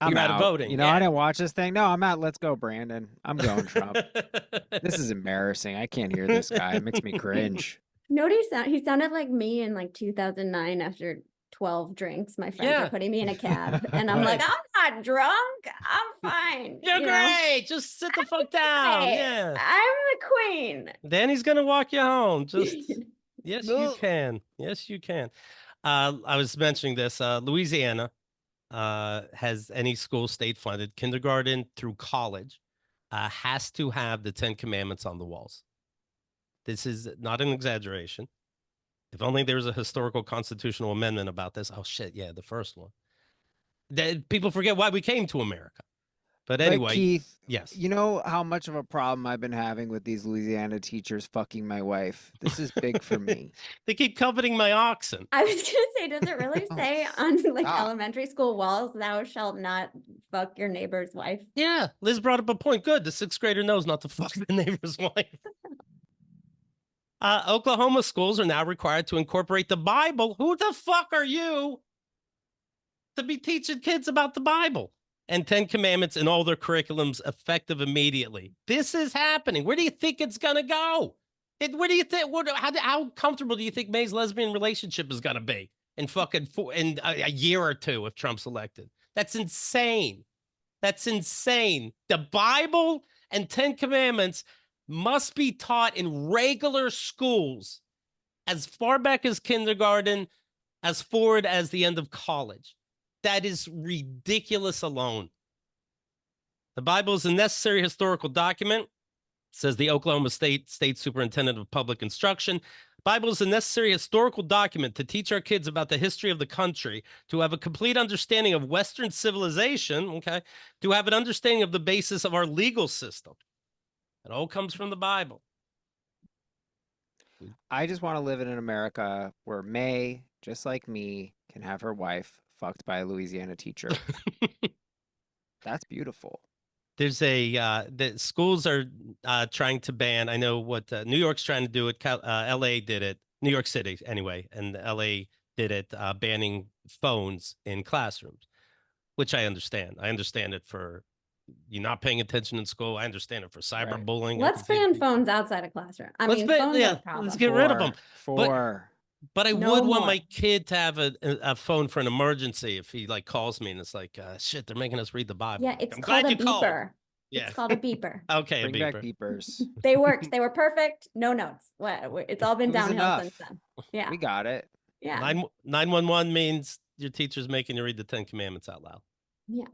I'm you're out of voting. You know, yeah. I didn't watch this thing. No, I'm out. Let's go, Brandon. I'm going Trump. This is embarrassing. I can't hear this guy. It makes me cringe. He sounded like me in like 2009 after 12 drinks. My friends Yeah. were putting me in a cab, and I'm like, I'm not drunk. I'm fine. You're you know? great. Just sit the fuck down. Hey, Yeah. I'm the queen. Danny's gonna walk you home. Just yes, you No. can. Yes, you can. I was mentioning this. Louisiana has any school state funded kindergarten through college has to have the 10 Commandments on the walls. This is not an exaggeration. If only there was a historical constitutional amendment about this. Oh shit, yeah, the first one. People forget why we came to America. But anyway, But Keith, yes. you know how much of a problem I've been having with these Louisiana teachers fucking my wife? This is big for me. They keep coveting my oxen. I was gonna say, does it really Oh, say on like stop. elementary school walls, "Thou shalt not fuck your neighbor's wife"? Yeah, Liz brought up a point. Good. The sixth grader knows not to fuck the neighbor's wife. Oklahoma schools are now required to incorporate the Bible. Who the fuck are you to be teaching kids about the Bible and 10 Commandments and all their curriculums effective immediately. This is happening. Where do you think it's going to go? Where do you think, how comfortable do you think May's lesbian relationship is going to be in fucking in a year or two if Trump's elected? That's insane. That's insane. The Bible and 10 Commandments must be taught in regular schools as far back as kindergarten, as forward as the end of college. That is ridiculous alone. The Bible is a necessary historical document, says the Oklahoma State Superintendent of Public Instruction. The Bible is a necessary historical document to teach our kids about the history of the country, to have a complete understanding of Western civilization, okay, to have an understanding of the basis of our legal system. It all comes from the Bible. I just want to live in an America where May, just like me, can have her wife fucked by a Louisiana teacher. That's beautiful. There's the schools are trying to ban. I know what New York's trying to do it. LA did it. New York City, anyway, and LA did it, banning phones in classrooms, which I understand. I understand it for you not paying attention in school. I understand it for cyberbullying. Let's ban phones outside of classroom. I mean, phones are a problem. Let's get rid of them. But I No would want more. my kid to have a phone for an emergency if he like calls me and it's like, shit, they're making us read the Bible. Yeah, it's I'm called glad a you called. beeper. Yeah. It's called a beeper. Okay, Bring a back beeper. beepers. They worked. They were perfect. No notes. It's all been It was downhill enough. since then. Yeah. We got it. Yeah. 911 means your teacher's making you read the 10 Commandments out loud. Yeah.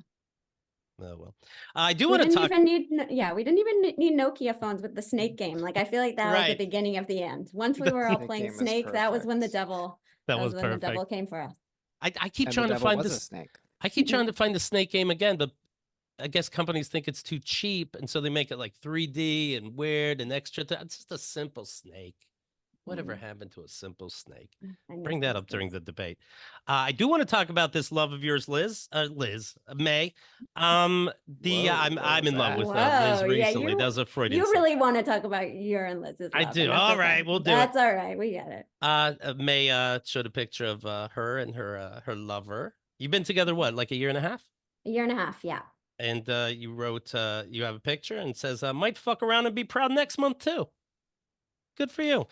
Oh, well. I do We want to didn't talk. even need, we didn't even need Nokia phones with the snake game. Like, I feel like that was the Right. beginning of the end. Once we were all Snake playing game is Snake, that was when the perfect. devil, That was when the perfect. devil came for us. I keep And trying the to devil find was a this. snake. I keep trying to find the snake game again, but I guess companies think it's too cheap, and so they make it like 3D and weird and extra. It's just a simple snake. Whatever happened to a simple snake? I miss Bring that those up during days. the debate. I do want to talk about this love of yours, May. I'm in love with Liz Whoa, yeah, recently. That was a Freudian You slip. really want to talk about your and Liz's I love, do. and that's All okay. right, we'll do That's all right. We get it. May showed a picture of her and her lover. You've been together what, like a year and a half? A year and a half. Yeah. And you wrote, you have a picture and says, might fuck around and be proud next month too. Good for you.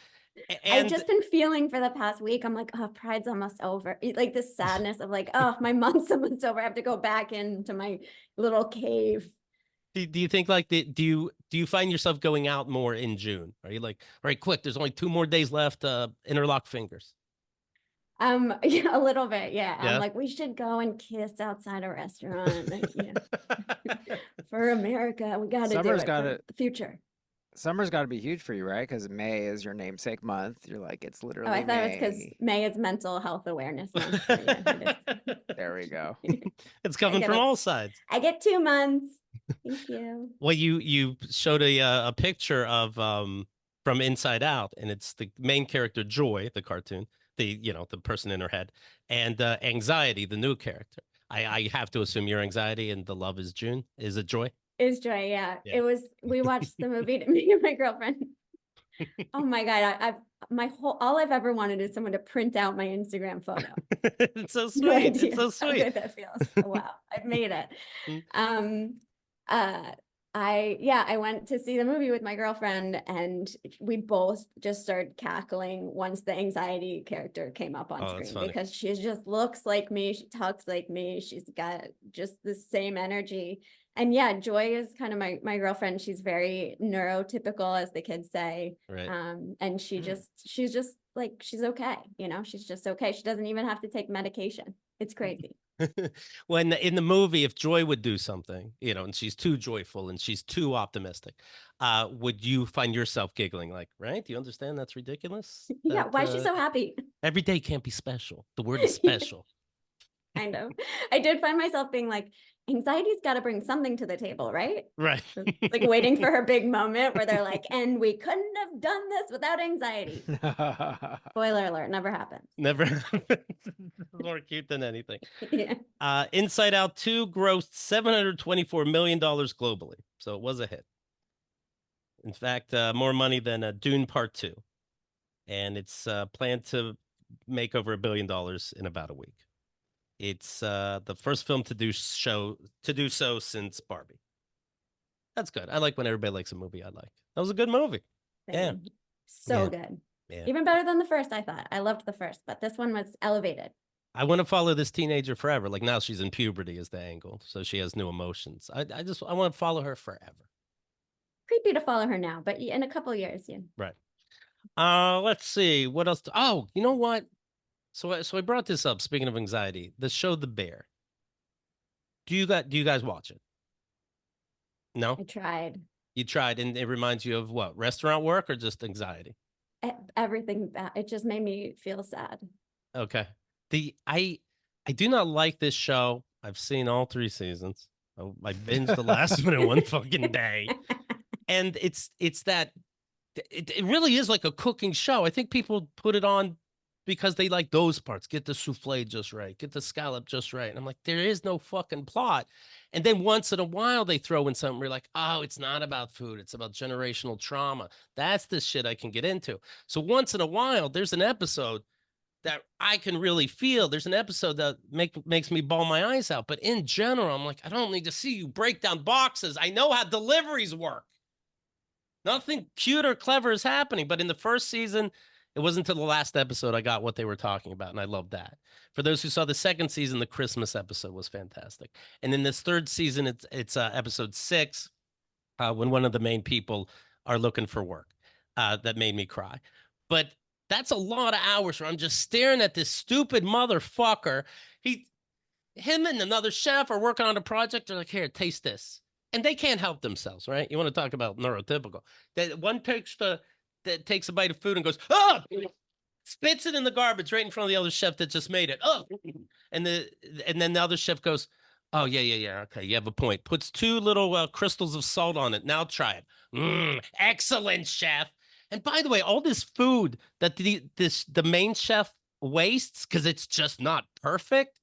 And I've just been feeling for the past week. I'm like, oh, Pride's almost over. Like this sadness of like, oh, my month's almost over. I have to go back into my little cave. do you think like do you find yourself going out more in June? Are you like, all right, quick, there's only 2 more days left, interlock fingers? Yeah, a little bit. Yeah. Yeah? I'm like, we should go and kiss outside a restaurant. For America, we got to do Summer's it gotta- for the future. Summer's got to be huge for you, right? Because May is your namesake month. You're like, it's literally Oh, I thought it was because May. May is Mental Health Awareness Month. So yeah, it is. There we go. It's coming get from it. all sides. I get 2 months. Thank you. Well, you showed a picture of from Inside Out, and it's the main character Joy, the cartoon, the person in her head, and Anxiety, the new character. I have to assume your Anxiety and the love is June. Is it Joy? Is Joy, yeah. Yeah. It was, we watched the movie to me and my girlfriend. Oh my God. All I've ever wanted is someone to print out my Instagram photo. It's so No sweet. idea It's so how sweet. good that feels. Oh, wow. I've made it. Mm. I went to see the movie with my girlfriend and we both just started cackling once the Anxiety character came up on Oh, that's screen funny. because she just looks like me. She talks like me. She's got just the same energy. And yeah, Joy is kind of my girlfriend. She's very neurotypical, as the kids say. Right. And she's just like, she's okay. She's just okay. She doesn't even have to take medication. It's crazy. When in the movie, if Joy would do something, and she's too joyful and she's too optimistic, would you find yourself giggling? Like, right? Do you understand that's ridiculous? Yeah. That, Why is she so happy? every day can't be special. The word is special. Kind of. I did find myself being like, Anxiety's got to bring something to the table, right? Right. It's like waiting for her big moment where they're like, and we couldn't have done this without Anxiety. Spoiler alert, never happened. Never. More cute than anything. Yeah. Inside Out 2 grossed $724 million globally. So it was a hit. In fact, more money than Dune Part 2. And it's planned to make over $1 billion in about a week. It's the first film to do so since Barbie. That's good. I like when everybody likes a movie I like. That was a good movie. Yeah. Same. So Yeah. good. Yeah. Even better than the first, I thought. I loved the first, but this one was elevated. I want to follow this teenager forever. Like now she's in puberty is the angle. So she has new emotions. I want to follow her forever. Creepy to follow her now, but in a couple of years, yeah. Right. Let's see. What else? Oh, you know what? So I brought this up. Speaking of anxiety, the show The Bear. Do you guys watch it? No? I tried. You tried, and it reminds you of what? Restaurant work or just anxiety? Everything bad. It just made me feel sad. Okay. I do not like this show. I've seen all 3 seasons. I binged the last one in one fucking day. And it's that it really is like a cooking show. I think people put it on because they like those parts. Get the souffle just right. Get the scallop just right. And I'm like, there is no fucking plot. And then once in a while they throw in something where you're like, oh, it's not about food. It's about generational trauma. That's the shit I can get into. So once in a while, there's an episode that I can really feel. There's an episode that makes me bawl my eyes out. But in general, I'm like, I don't need to see you break down boxes. I know how deliveries work. Nothing cute or clever is happening. But in the first season, it wasn't until the last episode I got what they were talking about, and I loved that. For those who saw the second season, the Christmas episode was fantastic. And in this third season, it's episode 6, when one of the main people are looking for work. That made me cry. But that's a lot of hours where I'm just staring at this stupid motherfucker. Him and another chef are working on a project. They're like, here, taste this. And they can't help themselves, right? You want to talk about neurotypical. That one takes a bite of food and goes, oh, spits it in the garbage right in front of the other chef that just made it. Oh, and then the other chef goes, oh, yeah. Okay, you have a point. Puts 2 little crystals of salt on it. Now try it. Excellent, chef. And by the way, all this food that the main chef wastes because it's just not perfect,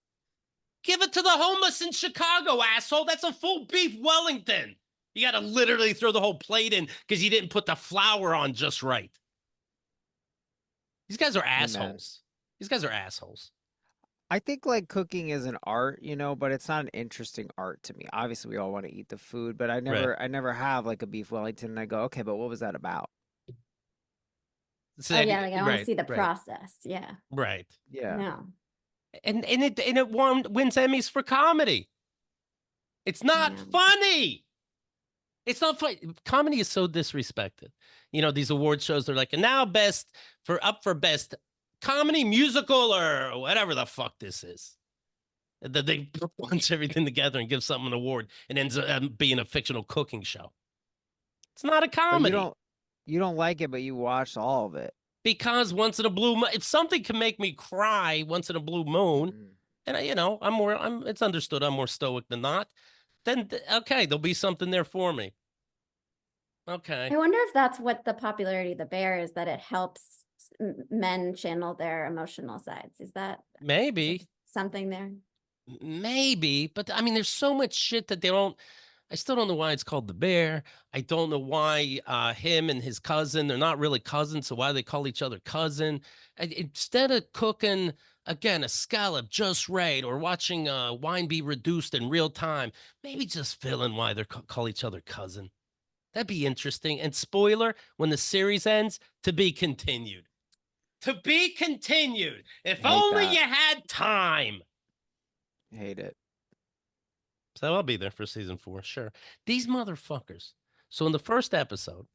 give it to the homeless in Chicago, asshole. That's a full beef Wellington. You got to literally throw the whole plate in because you didn't put the flour on just right. These guys are assholes. These guys are assholes. I think like cooking is an art, but it's not an interesting art to me. Obviously, we all want to eat the food, but I never have like a beef Wellington and I go, okay, but what was that about? So, yeah, like I want to see the process. Yeah. Right. Yeah. No. And it wins Emmys for comedy. It's not funny. It's not funny. Comedy is so disrespected. These award shows, they're like, and now best comedy musical or whatever the fuck this is. That they bunch everything together and give something an award and ends up being a fictional cooking show. It's not a comedy. You don't like it, but you watch all of it. Because once in a blue moon, if something can make me cry once in a blue moon, and it's understood I'm more stoic than not, then okay, there'll be something there for me. Okay. I wonder if that's what the popularity of The Bear is, that it helps men channel their emotional sides. Is that maybe something there? Maybe, but I mean, there's so much shit that I still don't know why it's called The Bear. I don't know why him and his cousin, they're not really cousins, so why they call each other cousin. Instead of cooking, again, a scallop just right or watching wine be reduced in real time, maybe just fill in why they call each other cousin. That'd be interesting. And spoiler, when the series ends, to be continued. To be continued. If only you had time. Hate it. So I'll be there for season 4, sure. These motherfuckers. So in the first episode,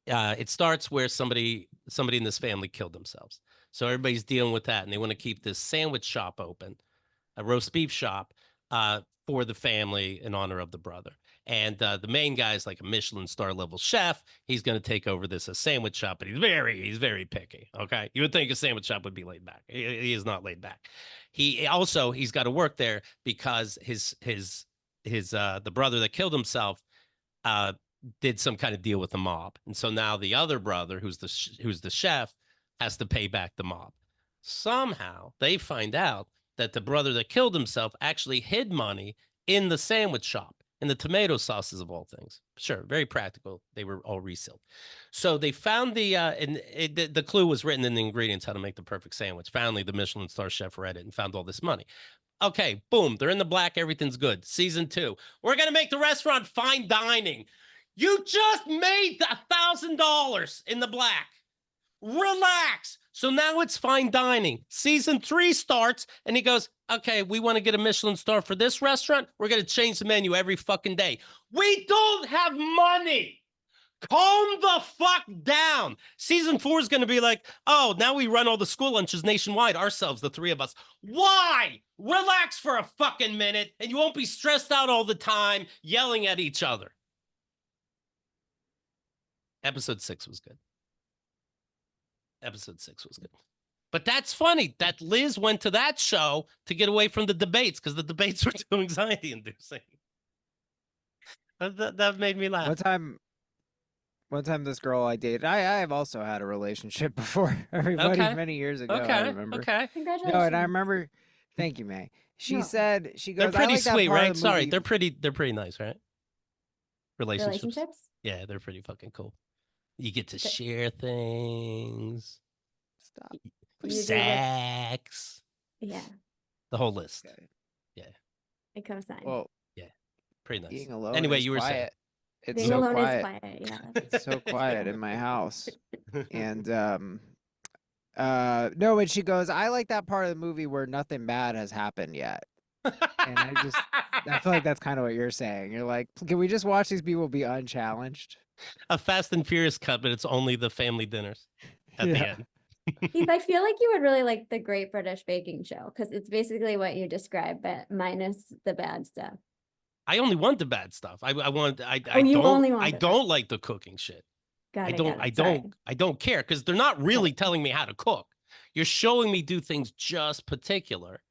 it starts where somebody in this family killed themselves. So everybody's dealing with that, and they want to keep this sandwich shop open, a roast beef shop, for the family in honor of the brother. And the main guy is like a Michelin star level chef. He's going to take over this sandwich shop, but he's very picky. Okay, you would think a sandwich shop would be laid back. He is not laid back. He's got to work there because the brother that killed himself did some kind of deal with the mob, and so now the other brother, who's the chef, has to pay back the mob. Somehow they find out that the brother that killed himself actually hid money in the sandwich shop, in the tomato sauces of all things. Sure, very practical. They were all resealed. So they found the clue was written in the ingredients, how to make the perfect sandwich. Finally, the Michelin star chef read it and found all this money. Okay, boom, they're in the black. Everything's good. Season 2, we're going to make the restaurant fine dining. You just made $1,000 in the black. Relax. So now it's fine dining. Season 3 starts, and he goes, okay, we want to get a Michelin star for this restaurant. We're going to change the menu every fucking day. We don't have money. Calm the fuck down. Season 4 is going to be like, oh, now we run all the school lunches nationwide ourselves, the 3 of us. Why? Relax for a fucking minute, and you won't be stressed out all the time yelling at each other. Episode 6 was good. Episode 6 was good. But that's funny that Liz went to that show to get away from the debates because the debates were too anxiety-inducing. That made me laugh. One time this girl I dated, I have also had a relationship before everybody many years ago. I remember. Okay. Congratulations. No, and I remember. Thank you, May. She No. said she They're goes. pretty I like that sweet, part of right? the Sorry, movie- they're pretty nice, right? Relationships. Yeah, they're pretty fucking cool. You get to share things. Stop. You do what- Sex. Yeah, The whole list. Okay. it comes on. Well, Pretty nice. being alone. Anyway, is you were saying. quiet. It's Being so alone quiet. is quiet. Yeah. It's so quiet in my house. And no, and she goes, I like that part of the movie where nothing bad has happened yet. And I feel like that's kind of what you're saying. You're like, can we just watch these people be unchallenged? A Fast and Furious cut, but it's only the family dinners at the end. Heath, I feel like you would really like the Great British Baking Show because it's basically what you described, but minus the bad stuff. I only want the bad stuff. I want. I you don't. only want I the don't like the cooking shit. Got it. I don't care because they're not really telling me how to cook. You're showing me do things just particular.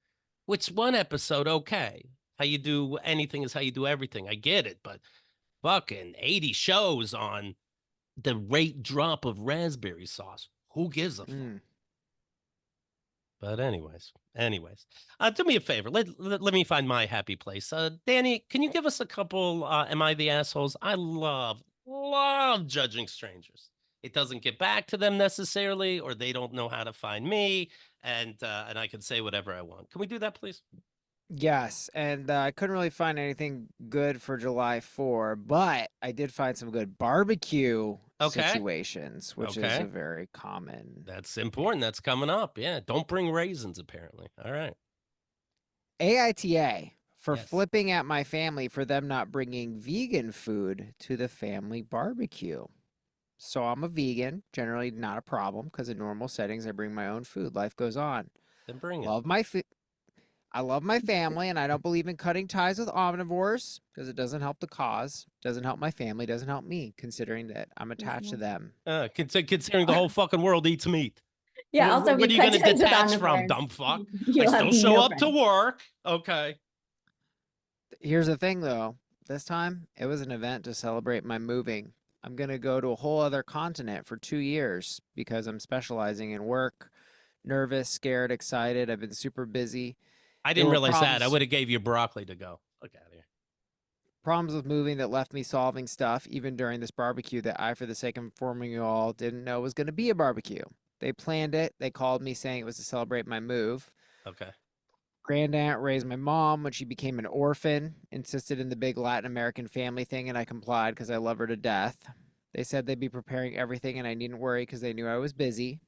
Which one episode? Okay, how you do anything is how you do everything. I get it, but fucking 80 shows on the rate drop of raspberry sauce. Who gives a fuck? But anyways, do me a favor. Let me find my happy place. Danny, can you give us a couple? Am I the assholes? I love judging strangers. It doesn't get back to them necessarily, or they don't know how to find me, and I can say whatever I want. Can we do that, please? Yes, and I couldn't really find anything good for July 4, but I did find some good barbecue situations, which is a very common. That's important. That's coming up. Yeah, don't bring raisins, apparently. All right. AITA for flipping at my family for them not bringing vegan food to the family barbecue. So I'm a vegan, generally not a problem because in normal settings I bring my own food. Life goes on. Then bring it. I love my family, and I don't believe in cutting ties with omnivores because it doesn't help the cause, doesn't help my family, doesn't help me, considering that I'm attached to them. Considering the whole fucking world eats meat. Yeah. What, Also, what are you going to detach from, dumb fuck? I still show up to work. Okay. Here's the thing, though. This time, it was an event to celebrate my moving. I'm going to go to a whole other continent for 2 years because I'm specializing in work. Nervous, scared, excited. I've been super busy. I didn't realize that. I would have gave you broccoli to go. Look out of here. Problems with moving that left me solving stuff, even during this barbecue that I, for the sake of informing you all, didn't know was going to be a barbecue. They planned it. They called me saying it was to celebrate my move. Okay. Grandaunt raised my mom when she became an orphan, insisted in the big Latin American family thing, and I complied because I love her to death. They said they'd be preparing everything and I needn't worry because they knew I was busy.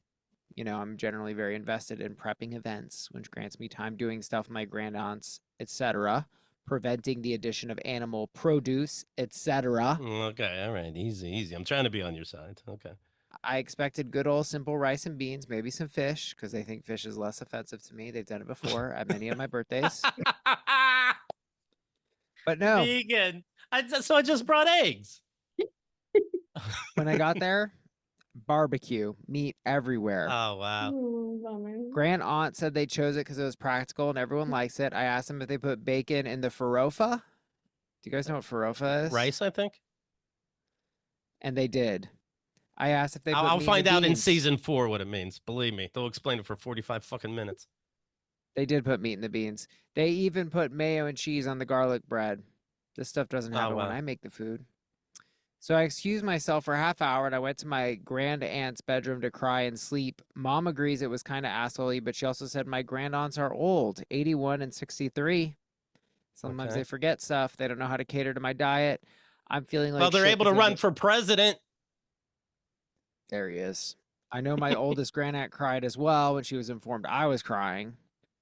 You know, I'm generally very invested in prepping events, which grants me time doing stuff with my grandaunts, etc., preventing the addition of animal produce, etc. Okay, all right, easy. I'm trying to be on your side. Okay. I expected good old simple rice and beans, maybe some fish, because they think fish is less offensive to me. They've done it before at many of my birthdays. But no. Vegan. So I just brought eggs. When I got there, barbecue, meat everywhere. Oh, wow. Grand aunt said they chose it because it was practical and everyone likes it. I asked them if they put bacon in the farofa. Do you guys know what farofa is? Rice, I think. And they did. I asked if they put I'll meat find in the out in beans. season 4 what it means. Believe me, they'll explain it for 45 fucking minutes. They did put meat in the beans. They even put mayo and cheese on the garlic bread. This stuff doesn't happen when I make the food. So I excused myself for a half hour and I went to my grand aunt's bedroom to cry and sleep. Mom agrees it was kind of assholey, but she also said my grand aunts are old, 81 and 63. Sometimes Okay. they forget stuff. They don't know how to cater to my diet. I'm feeling like Well, they're shit able to 'cause they run get- for president. There he is. I know my oldest grand aunt cried as well when she was informed I was crying.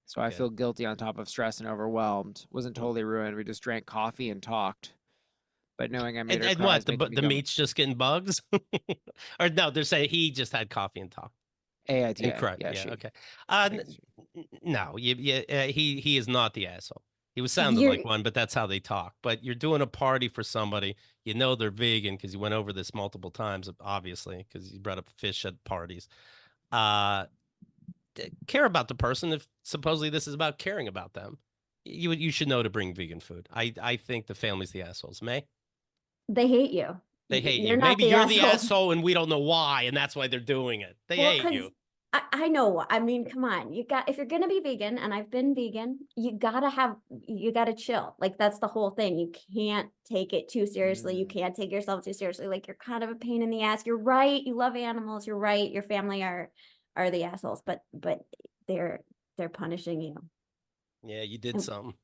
So I Good. feel guilty on top of stress and overwhelmed. Wasn't totally ruined. We just drank coffee and talked. But knowing I made her And cry what, is making me the go meat's just getting bugs? Or no, they're saying he just had coffee and talked. And AITA. cried. Yeah, Yeah, she. okay. I think it's she. No, he is not the asshole. He was sounding You're- like one, but that's how they talk. But you're doing a party for somebody, you know they're vegan because you went over this multiple times, obviously, because you brought up fish at parties. Care about the person if supposedly this is about caring about them. You should know to bring vegan food. I think the family's the assholes. May They hate you. they hate You're you? not Maybe the you're the asshole. asshole and we don't know why, and that's why they're doing it. They Well, hate because you. I know. I mean, come on. If you're gonna be vegan, and I've been vegan, you gotta chill. Like that's the whole thing. You can't take it too seriously. You can't take yourself too seriously. Like you're kind of a pain in the ass. You're right. You love animals. You're right. Your family are the assholes, but they're punishing you. Yeah, you did And- something.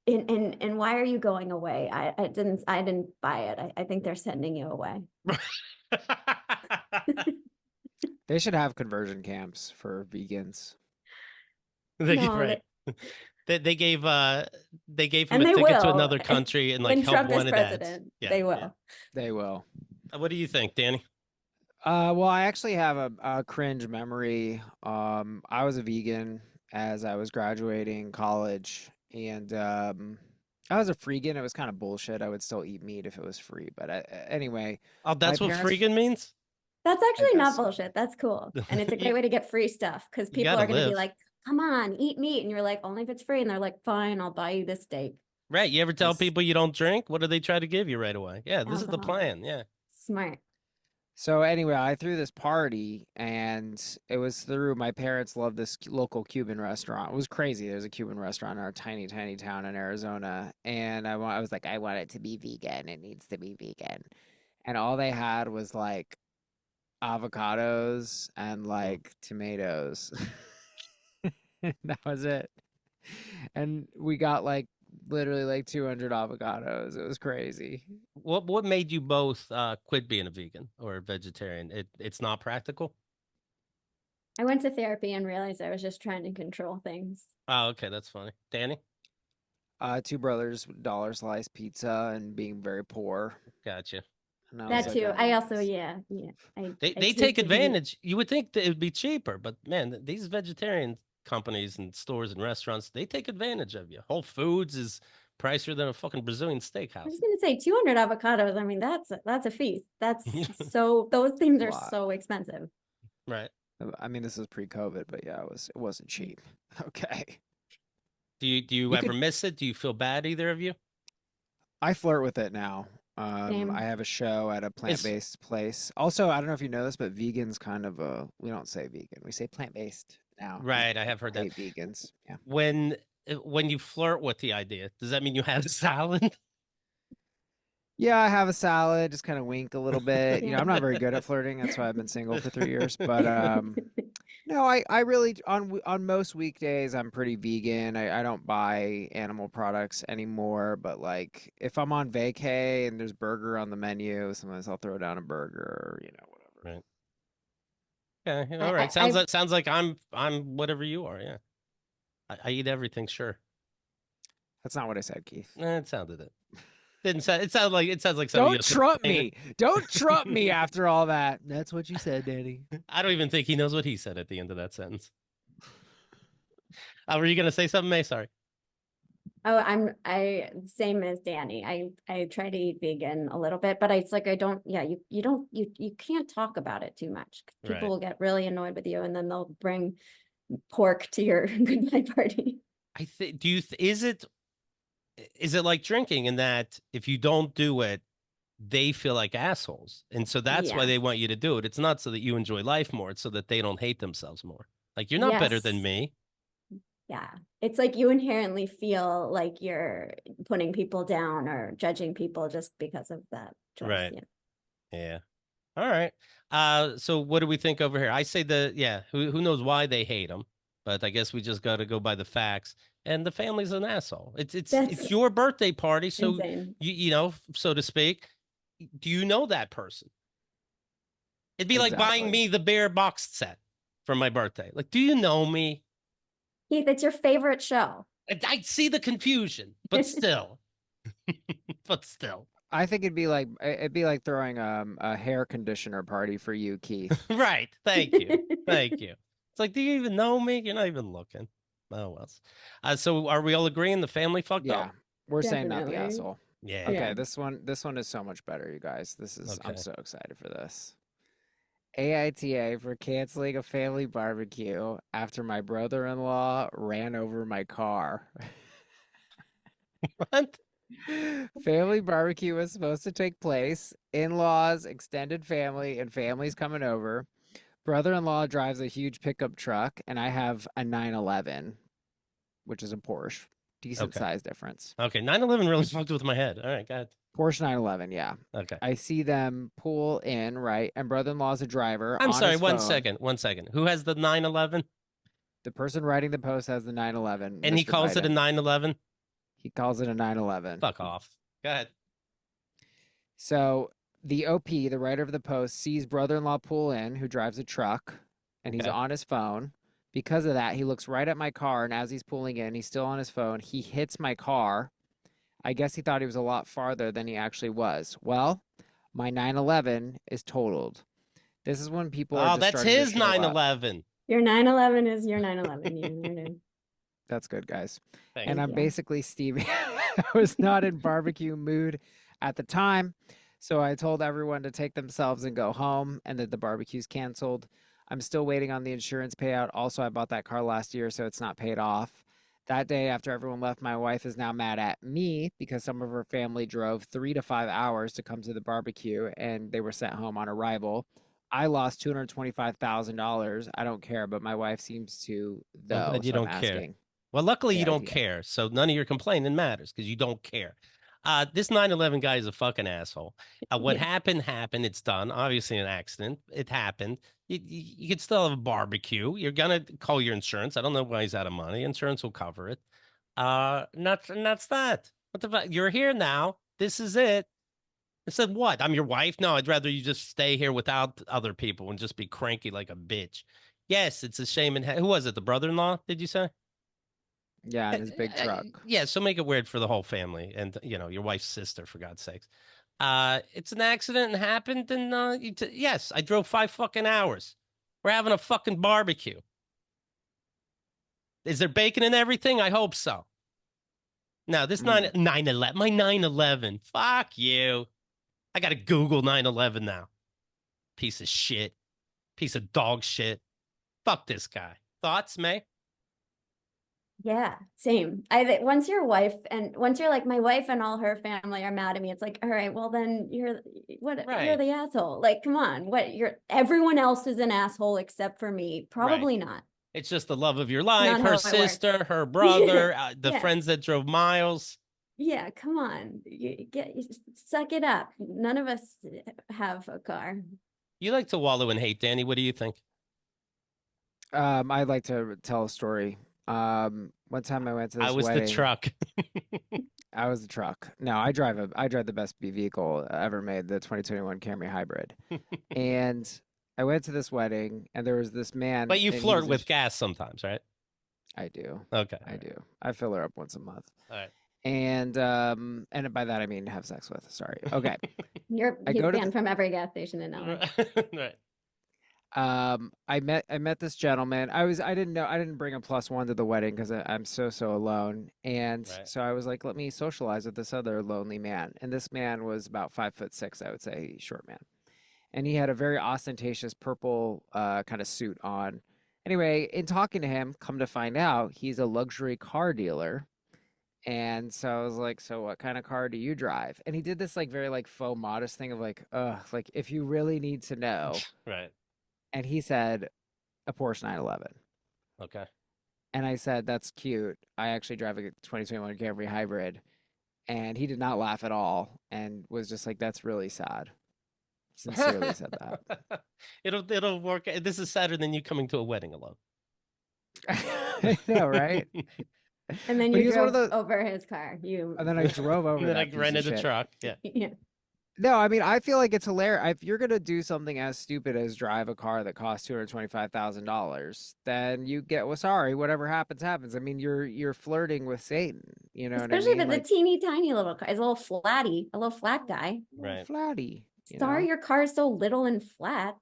And why are you going away? I didn't buy it. I think they're sending you away. They should have conversion camps for vegans. Right. They gave him And a they ticket to will. another country and like when help Trump is wanted ads. president, Yeah, they will. yeah. They will. What do you think, Danny? Well, I actually have a cringe memory. I was a vegan as I was graduating college, and I was a freegan. It was kind of bullshit. I would still eat meat if it was free, but anyway. Oh, that's what parents- freegan means? That's actually guess not so. bullshit. That's cool. And it's a You- great way to get free stuff because you people gotta are going to be live. like, come on, eat meat. And you're like, only if it's free. And they're like, fine, I'll buy you this steak. Right. You ever tell Yes. people you don't drink? What do they try to give you right away? Yeah, this is the Alcohol. plan. Yeah. Smart. So anyway, I threw this party, and it was through my parents loved this local Cuban restaurant. It was crazy. There's a Cuban restaurant in our tiny, tiny town in Arizona, and I was like, I want it to be vegan. It needs to be vegan, and all they had was like avocados and like tomatoes. That was it. And we got like literally like 200 avocados. It was crazy. What made you both quit being a vegan or a vegetarian? It's not practical? I went to therapy and realized I was just trying to control things. Oh, okay, that's funny. Danny? Two brothers, dollar slice pizza, and being very poor. Gotcha. And I was That like, too. I need also, this. yeah. They I take tasted meat. advantage. You would think that it would be cheaper, but man, these vegetarian companies and stores and restaurants, they take advantage of you. Whole Foods is pricier than a fucking Brazilian I steakhouse. was going to say 200 avocados. I mean, that's a feast. That's so, those things are Lot. so expensive. Right. I mean, this was pre-COVID, but yeah, it wasn't cheap. Okay. Do you You ever could- miss it? Do you feel bad, either of you? I flirt with it now. Same. I have a show at a plant-based place. Also, I don't know if you know this, but vegans kind of we don't say vegan. We say plant-based now. Right, I have heard that. Hate vegans. Yeah. When you flirt with the idea, does that mean you have a salad? Yeah, I have a salad, just kind of wink a little bit. You know, Yeah. I'm not very good at flirting. That's why I've been single for 3 years. But no, I really on most weekdays I'm pretty vegan. I don't buy animal products anymore. But like if I'm on vacay and there's burger on the menu, sometimes I'll throw down a burger or whatever. Right. Yeah, I- all right. I- Sounds like I'm whatever you are. Yeah, I eat everything. Sure. That's not what I said, Keith. It sounded it. Didn't sound. It sounds like something. Don't you- trump me. Don't trump me after all that. That's what you said, Danny. I don't even think he knows what he said at the end of that sentence. Were you gonna say something, May? Sorry. Oh, I same as Danny. I try to eat vegan a little bit, but it's like you can't talk about it too much. People Right. will get really annoyed with you and then they'll bring pork to your goodbye party. I think. Is it like drinking in that if you don't do it, they feel like assholes, and so that's why Yeah. they want you to do it. It's not so that you enjoy life more; it's so that they don't hate themselves more. Like you're not better than Yes. me. Yeah. It's like you inherently feel like you're putting people down or judging people just because of that choice. Right. Yeah. Yeah. All right. So what do we think over here? I say who knows why they hate him, but I guess we just got to go by the facts. And the family's an asshole. It's That's your birthday party, so insane. you know, so to speak. Do you know that person? It'd be like buying Exactly. me the bear box set for my birthday. Like, do you know me? Heath, it's your favorite show. I see the confusion, but still, but still, I think it'd be like throwing a hair conditioner party for you, Keith. right? Thank you, thank you. It's like, do you even know me? You're not even looking. Oh well. So are we all agreeing the family fucked Yeah, up? we're saying not the Definitely. asshole. Yeah. Okay, Yeah. this one is so much better, you guys. I'm Okay. so excited for this. AITA for canceling a family barbecue after my brother-in-law ran over my car. What? Family barbecue was supposed to take place. In-laws, extended family, and families coming over. Brother-in-law drives a huge pickup truck, and I have a 911, which is a Porsche. Decent Okay. size difference. Okay. 9/11 really fucked with my head. All right, got Porsche 911, yeah. okay. I see them pull in, right? And brother-in-law's a driver I'm on sorry. his One phone. second. One second. Who has the 9/11? The person writing the post has the 911, And he Mr. calls it a Biden. 9/11. He calls it a 911. Fuck off. Go ahead. So the OP, the writer of the post, sees brother-in-law pull in, who drives a truck, and he's Okay. on his phone. Because of that, he looks right at my car, and as he's pulling in, he's still on his phone. He hits my car. I guess he thought he was a lot farther than he actually was. Well, my 911 is totaled. This is when people are Oh, just that's starting to his show up. 9/11. Your 911 is your 911. You know it is. That's good, guys. Thank And you. I'm Yeah. basically Stevie. I was not in barbecue mood at the time. So I told everyone to take themselves and go home and that the barbecue's canceled. I'm still waiting on the insurance payout. Also, I bought that car last year, so it's not paid off. That day, after everyone left, my wife is now mad at me because some of her family drove 3 to 5 hours to come to the barbecue and they were sent home on arrival. I lost $225,000. I don't care, but my wife seems to, I'm though. glad you So I'm don't care. asking. Well, luckily you don't AITA. care, so none of your complaining matters because you don't care. This 9/11 guy is a fucking asshole. What Yeah. happened. It's done. Obviously, an accident. It happened. You could still have a barbecue. You're gonna call your insurance. I don't know why he's out of money. Insurance will cover it. And that's that. What the fuck? You're here now. This is it. I said, what? I'm your wife? No, I'd rather you just stay here without other people and just be cranky like a bitch. Yes, it's a shame. Who was it? The brother-in-law? Did you say? Yeah, in his big truck. Yeah, so make it weird for the whole family and your wife's sister, for God's sakes. It's an accident and happened, and yes, I drove 5 fucking hours. We're having a fucking barbecue. Is there bacon and everything? I hope so. No, this 9/11, my 9/11. Fuck you. I gotta Google 9/11 now. Piece of shit. Piece of dog shit. Fuck this guy. Thoughts, May? Yeah, same. Once you're like my wife and all her family are mad at me, it's like, all right, well then you're Right. the asshole. Like, come on, everyone else is an asshole except for me. Probably not. It's just the love of your life, not how her it works. sister, her brother, the Yeah. friends that drove miles. Yeah, come on. You suck it up. None of us have a car. You like to wallow in hate, Danny. What do you think? I'd like to tell a story. One time I went to this I was wedding. the truck. I was the truck. No, I drive the best vehicle ever made, the 2021 Camry Hybrid. And I went to this wedding, and there was this man. But you and he flirt was with gas sometimes, right? I do. Okay. I do. I fill her up once a month. All right. And by that I mean have sex with. Sorry. Okay. I He's go to banned from every gas station in LA. Right. I met this gentleman. I didn't bring a +1 to the wedding because I'm so alone. And Right. so I was like, let me socialize with this other lonely man. And this man was about 5'6", I would say, short man. And he had a very ostentatious purple kind of suit on. Anyway, in talking to him, come to find out, he's a luxury car dealer. And so I was like, so what kind of car do you drive? And he did this like very like faux modest thing of like if you really need to know. Right. And he said, a Porsche 911. Okay. And I said, that's cute. I actually drive a 2021 Camry Hybrid. And he did not laugh at all and was just like, that's really sad. sincerely said that. It'll work. This is sadder than you coming to a wedding alone. I know, right? And then But you he was one drove of the- over his car. You And then I drove over And then that I piece of rented a shit. truck. Yeah. yeah. No, I mean, I feel like it's hilarious. If you're gonna do something as stupid as drive a car that costs $225,000, then you get well. Sorry, whatever happens, happens. I mean, you're flirting with Satan. You know Especially what I mean? the teeny tiny little car. It's a little flatty, a little flat guy. Right. Flatty. You Sorry, know? your car is so little and flat.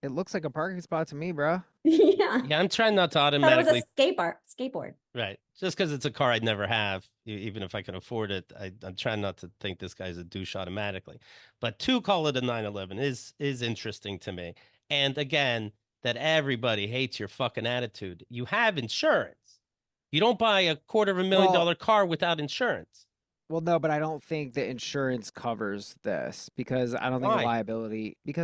It looks like a parking spot to me, bro. yeah. Yeah, I'm trying not to Thought it was automatically. a skateboard. Right. Just because it's a car I'd never have, even if I can afford it, I'm trying not to think this guy's a douche automatically. But to call it a 911 is interesting to me. And again, that everybody hates your fucking attitude. You have insurance. You don't buy a $250,000 car without insurance. Well, no, but I don't think the insurance covers this because I don't Why? think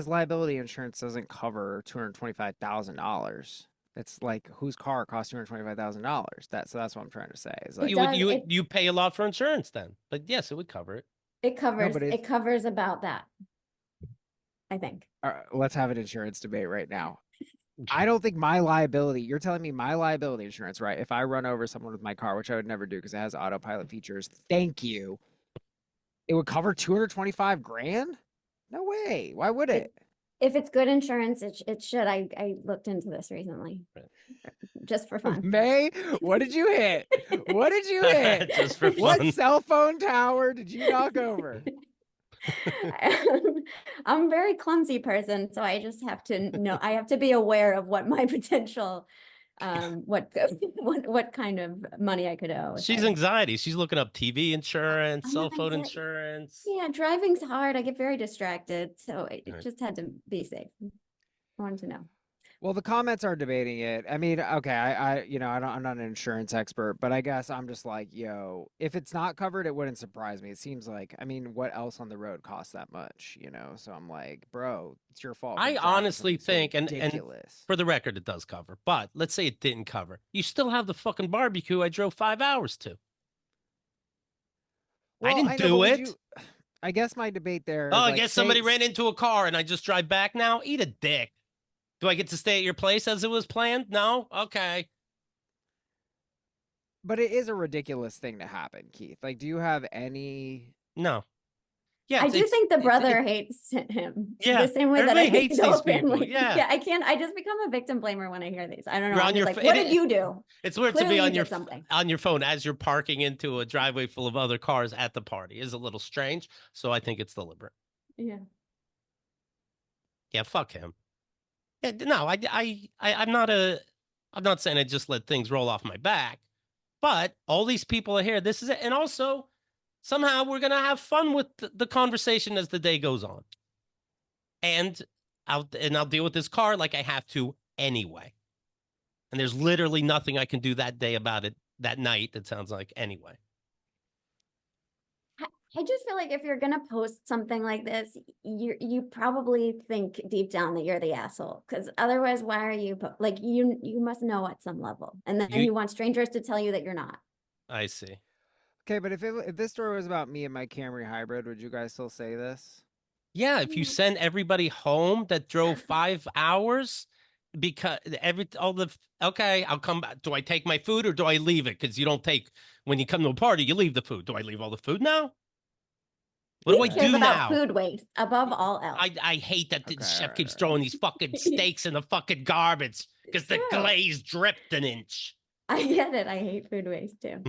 liability insurance doesn't cover $225,000. It's like whose car costs $225,000. So that's what I'm trying to say. Is like You pay a lot for insurance then. But yes, it would cover it. It covers but it covers about that. I think. let's have an insurance debate right now. I don't think my liability, you're telling me my liability insurance, right? If I run over someone with my car, which I would never do because it has autopilot features, thank you. It would cover 225 grand? No way. Why would it? If it's good insurance, it should. I looked into this recently. Right. Just for fun. May, what did you hit? What did you hit? Just for What fun. cell phone tower did you knock over? I'm a very clumsy person, so I just have to know. I have to be aware of what my potential, what kind of money I could owe. She's anxiety. She's looking up TV insurance, I'm cell phone anxiety. insurance. Yeah, driving's hard. I get very distracted, so it Right. just had to be safe. I wanted to know. Well, the comments are debating it. I mean, okay, I'm not an insurance expert, but I guess I'm just like, yo, if it's not covered, it wouldn't surprise me. It seems like, I mean, what else on the road costs that much, you know? So I'm like, bro, it's your fault. I honestly think, and ridiculous. for the record, it does cover. But let's say it didn't cover. You still have the fucking barbecue I drove 5 hours to. I didn't do it. I guess my debate there. Oh, is I like, guess somebody ran into a car and I just drive back now? Eat a dick. Do I get to stay at your place as it was planned? No? Okay. But it is a ridiculous thing to happen, Keith. Like, do you have any? No. Yeah, I do think the brother hates him. Yeah, The same way that I everybody hate hates the these whole people, family. yeah. Yeah, I can't. I just become a victim blamer when I hear these. I don't know. You're on I'm your like, ph- what it- did you do? It's weird to Clearly be you on your did something. on your phone as you're parking into a driveway full of other cars at the party. Is a little strange, so I think it's deliberate. Yeah. Yeah, fuck him. Yeah, no, I'm not saying I just let things roll off my back, but all these people are here. This is it, and also somehow we're gonna have fun with the conversation as the day goes on, and I'll deal with this car like I have to anyway. And there's literally nothing I can do that day about it that night. It sounds like anyway. I just feel like if you're gonna post something like this, you probably think deep down that you're the asshole. Because otherwise, why are you like you must know at some level, and then you want strangers to tell you that you're not. I see. Okay, but if this story was about me and my Camry hybrid, would you guys still say this? Yeah, if you send everybody home that drove 5 hours, because okay, I'll come back. Do I take my food or do I leave it? Because you don't take when you come to a party, you leave the food. Do I leave all the food now? What do I Cares do about now? food waste above all else. I hate that the Okay, chef all keeps right. throwing these fucking steaks in the fucking garbage because the true. glaze dripped an inch. I get it. I hate food waste too.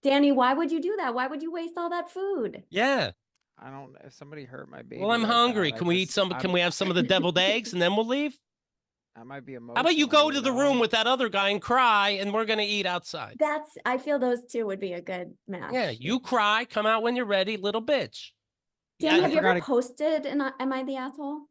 Danny, why would you do that? Why would you waste all that food? Yeah. I don't. If somebody hurt my baby. Well, I'm like hungry. that, Can we eat some? Can we have some of the deviled eggs and then we'll leave? I might be emotional. How about you go to the know? room with that other guy and cry, and we're gonna eat outside? I feel those two would be a good match. Yeah, you cry. Come out when you're ready, little bitch. Danny, I have you ever forgot posted Am I the Asshole?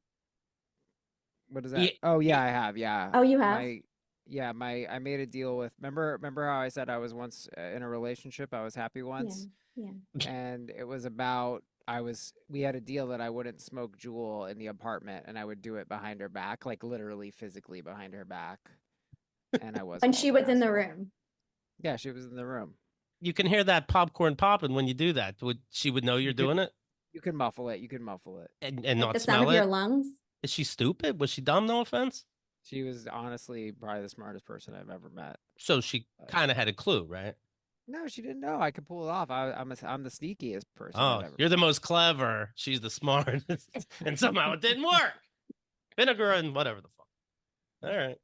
What is that? Yeah, Oh yeah, I have. Yeah. Oh, you have? I made a deal with. Remember how I said I was once in a relationship? I was happy once, Yeah. and it was about we had a deal that I wouldn't smoke Jewel in the apartment, and I would do it behind her back, like literally physically behind her back. And I was. When called she an was in the asshole. room. Yeah, she was in the room. You can hear that popcorn popping when you do that. She would know you're doing it? You can muffle it. You can muffle it. and Like not the sound smell of your it? lungs. Is she stupid? Was she dumb? No offense. She was honestly probably the smartest person I've ever met. So she kind of had a clue, right? No, she didn't know. I could pull it off. I'm the sneakiest person I've Oh, ever you're the met. most clever. She's the smartest, and somehow it didn't work. Vinegar and whatever the fuck. All right.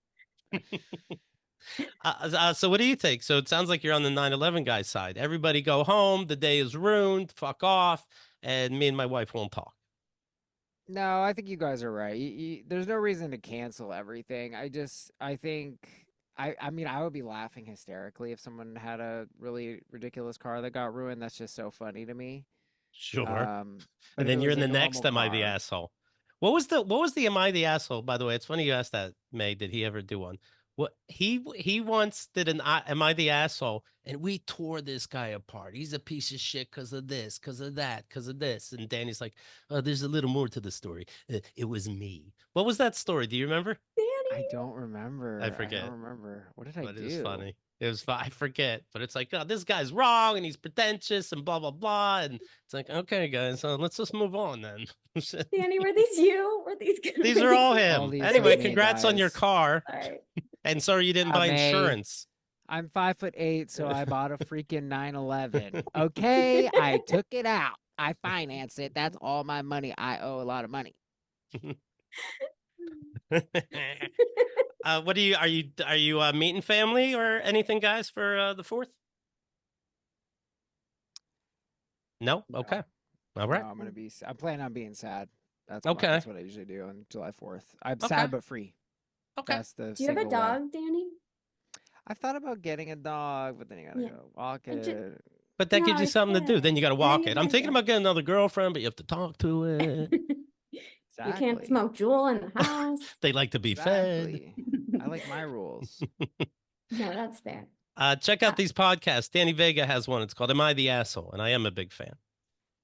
So what do you think? So it sounds like you're on the 9/11 guy's side. Everybody go home. The day is ruined. Fuck off. And me and my wife won't talk. No, I think you guys are right. There's no reason to cancel everything. I think, I mean, I would be laughing hysterically if someone had a really ridiculous car that got ruined. That's just so funny to me. Sure. But And if then it you're was in a the next normal Am I the car, Asshole? What was the Am I the Asshole? By the way, it's funny you asked that, May. Did he ever do one? What he once did an Am I the Asshole? And we tore this guy apart. He's a piece of shit because of this, because of that, because of this. And Danny's like, oh, there's a little more to the story. It was me. What was that story? Do you remember? I Danny. don't remember. I I forget. don't remember. What did I But it do? was funny. It was I forget, but it's like, oh, this guy's wrong and he's pretentious and blah blah blah, and it's like, okay, guys, so let's just move on then. Danny, were these you? Were these These were are all these- him. these are Anyway, me, congrats on your guys. car, Sorry. and sorry you didn't buy May. insurance. I'm 5'8", so I bought a freaking 911. Okay, I took it out. I financed it. That's all my money. I owe a lot of money. What are you meeting family or anything, guys, for the 4th? No? No. Okay. All No, right. I'm planning on being sad. Okay. That's what I usually do on July 4th. I'm Okay. sad but free. Okay. That's the Do you have a single way. dog, Danny? I thought about getting a dog, but then you gotta Yeah. go walk I ju- it. But that gives No, you it's something to do. good. Then you got to And then walk you it. I'm guys thinking are- about getting another girlfriend, but you have to talk to it. You can't Exactly. smoke Juul in the house. They like to be fed. Exactly. I like my rules. No, that's fair. Check out these podcasts. Danny Vega has one. It's called Am I the Asshole? And I am a big fan.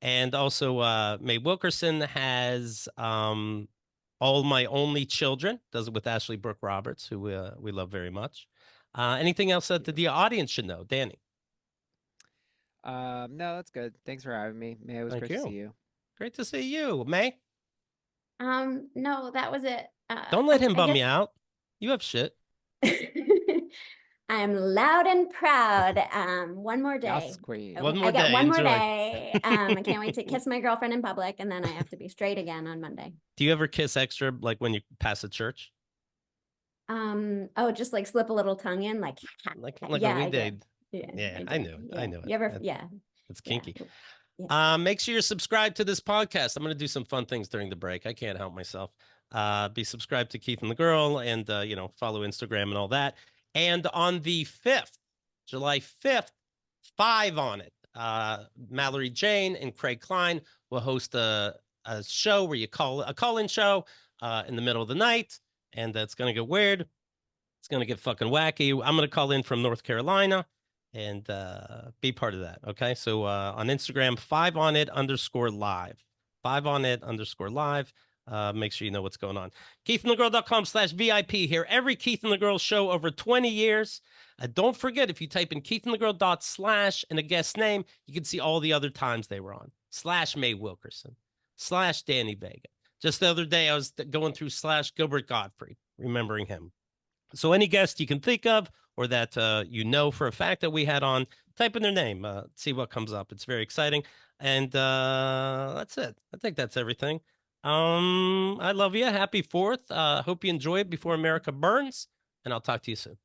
And also Mae Wilkerson has All My Only Children, does it with Ashley Brooke Roberts, who we love very much. Anything else that the audience should know, Danny? No, that's good. Thanks for having me. May it was Thank great to you. see you. Great to see you. May, No, that was it. don't let him I bum me guess- out. You have shit. I'm loud and proud. One more day. Yes, queen. One more I got day, one more enjoy. day. I can't wait to kiss my girlfriend in public, and then I have to be straight again on Monday. Do you ever kiss extra, like when you pass a church? Oh, just like slip a little tongue in, like Like yeah, we I do. did. Yeah, Yeah, do. I knew it. I Yeah. knew it. You ever? That- Yeah. It's Yeah. kinky. Yeah. Make sure you're subscribed to this podcast. I'm going to do some fun things during the break. I can't help myself. Be subscribed to Keith and the Girl and, follow Instagram and all that. And on the 5th, July 5th, 5 on it, Mallory Jane and Craig Klein will host a show where you call a call-in show in the middle of the night. And it's going to get weird. It's going to get fucking wacky. I'm going to call in from North Carolina and be part of that. Okay. So on Instagram, 5onit_live. 5onit_live. Make sure you know what's going on. KeithAndTheGirl.com/VIP here. Every Keith and the Girl show over 20 years. Don't forget, if you type in KeithAndTheGirl./ and a guest name, you can see all the other times they were on. /Mae Wilkerson. /Danny Vega. Just the other day, I was going through /Gilbert Godfrey, remembering him. So any guest you can think of or that for a fact that we had on, type in their name, see what comes up. It's very exciting. And that's it. I think that's everything. I love you. Happy 4th. Hope you enjoy it before America burns. And I'll talk to you soon.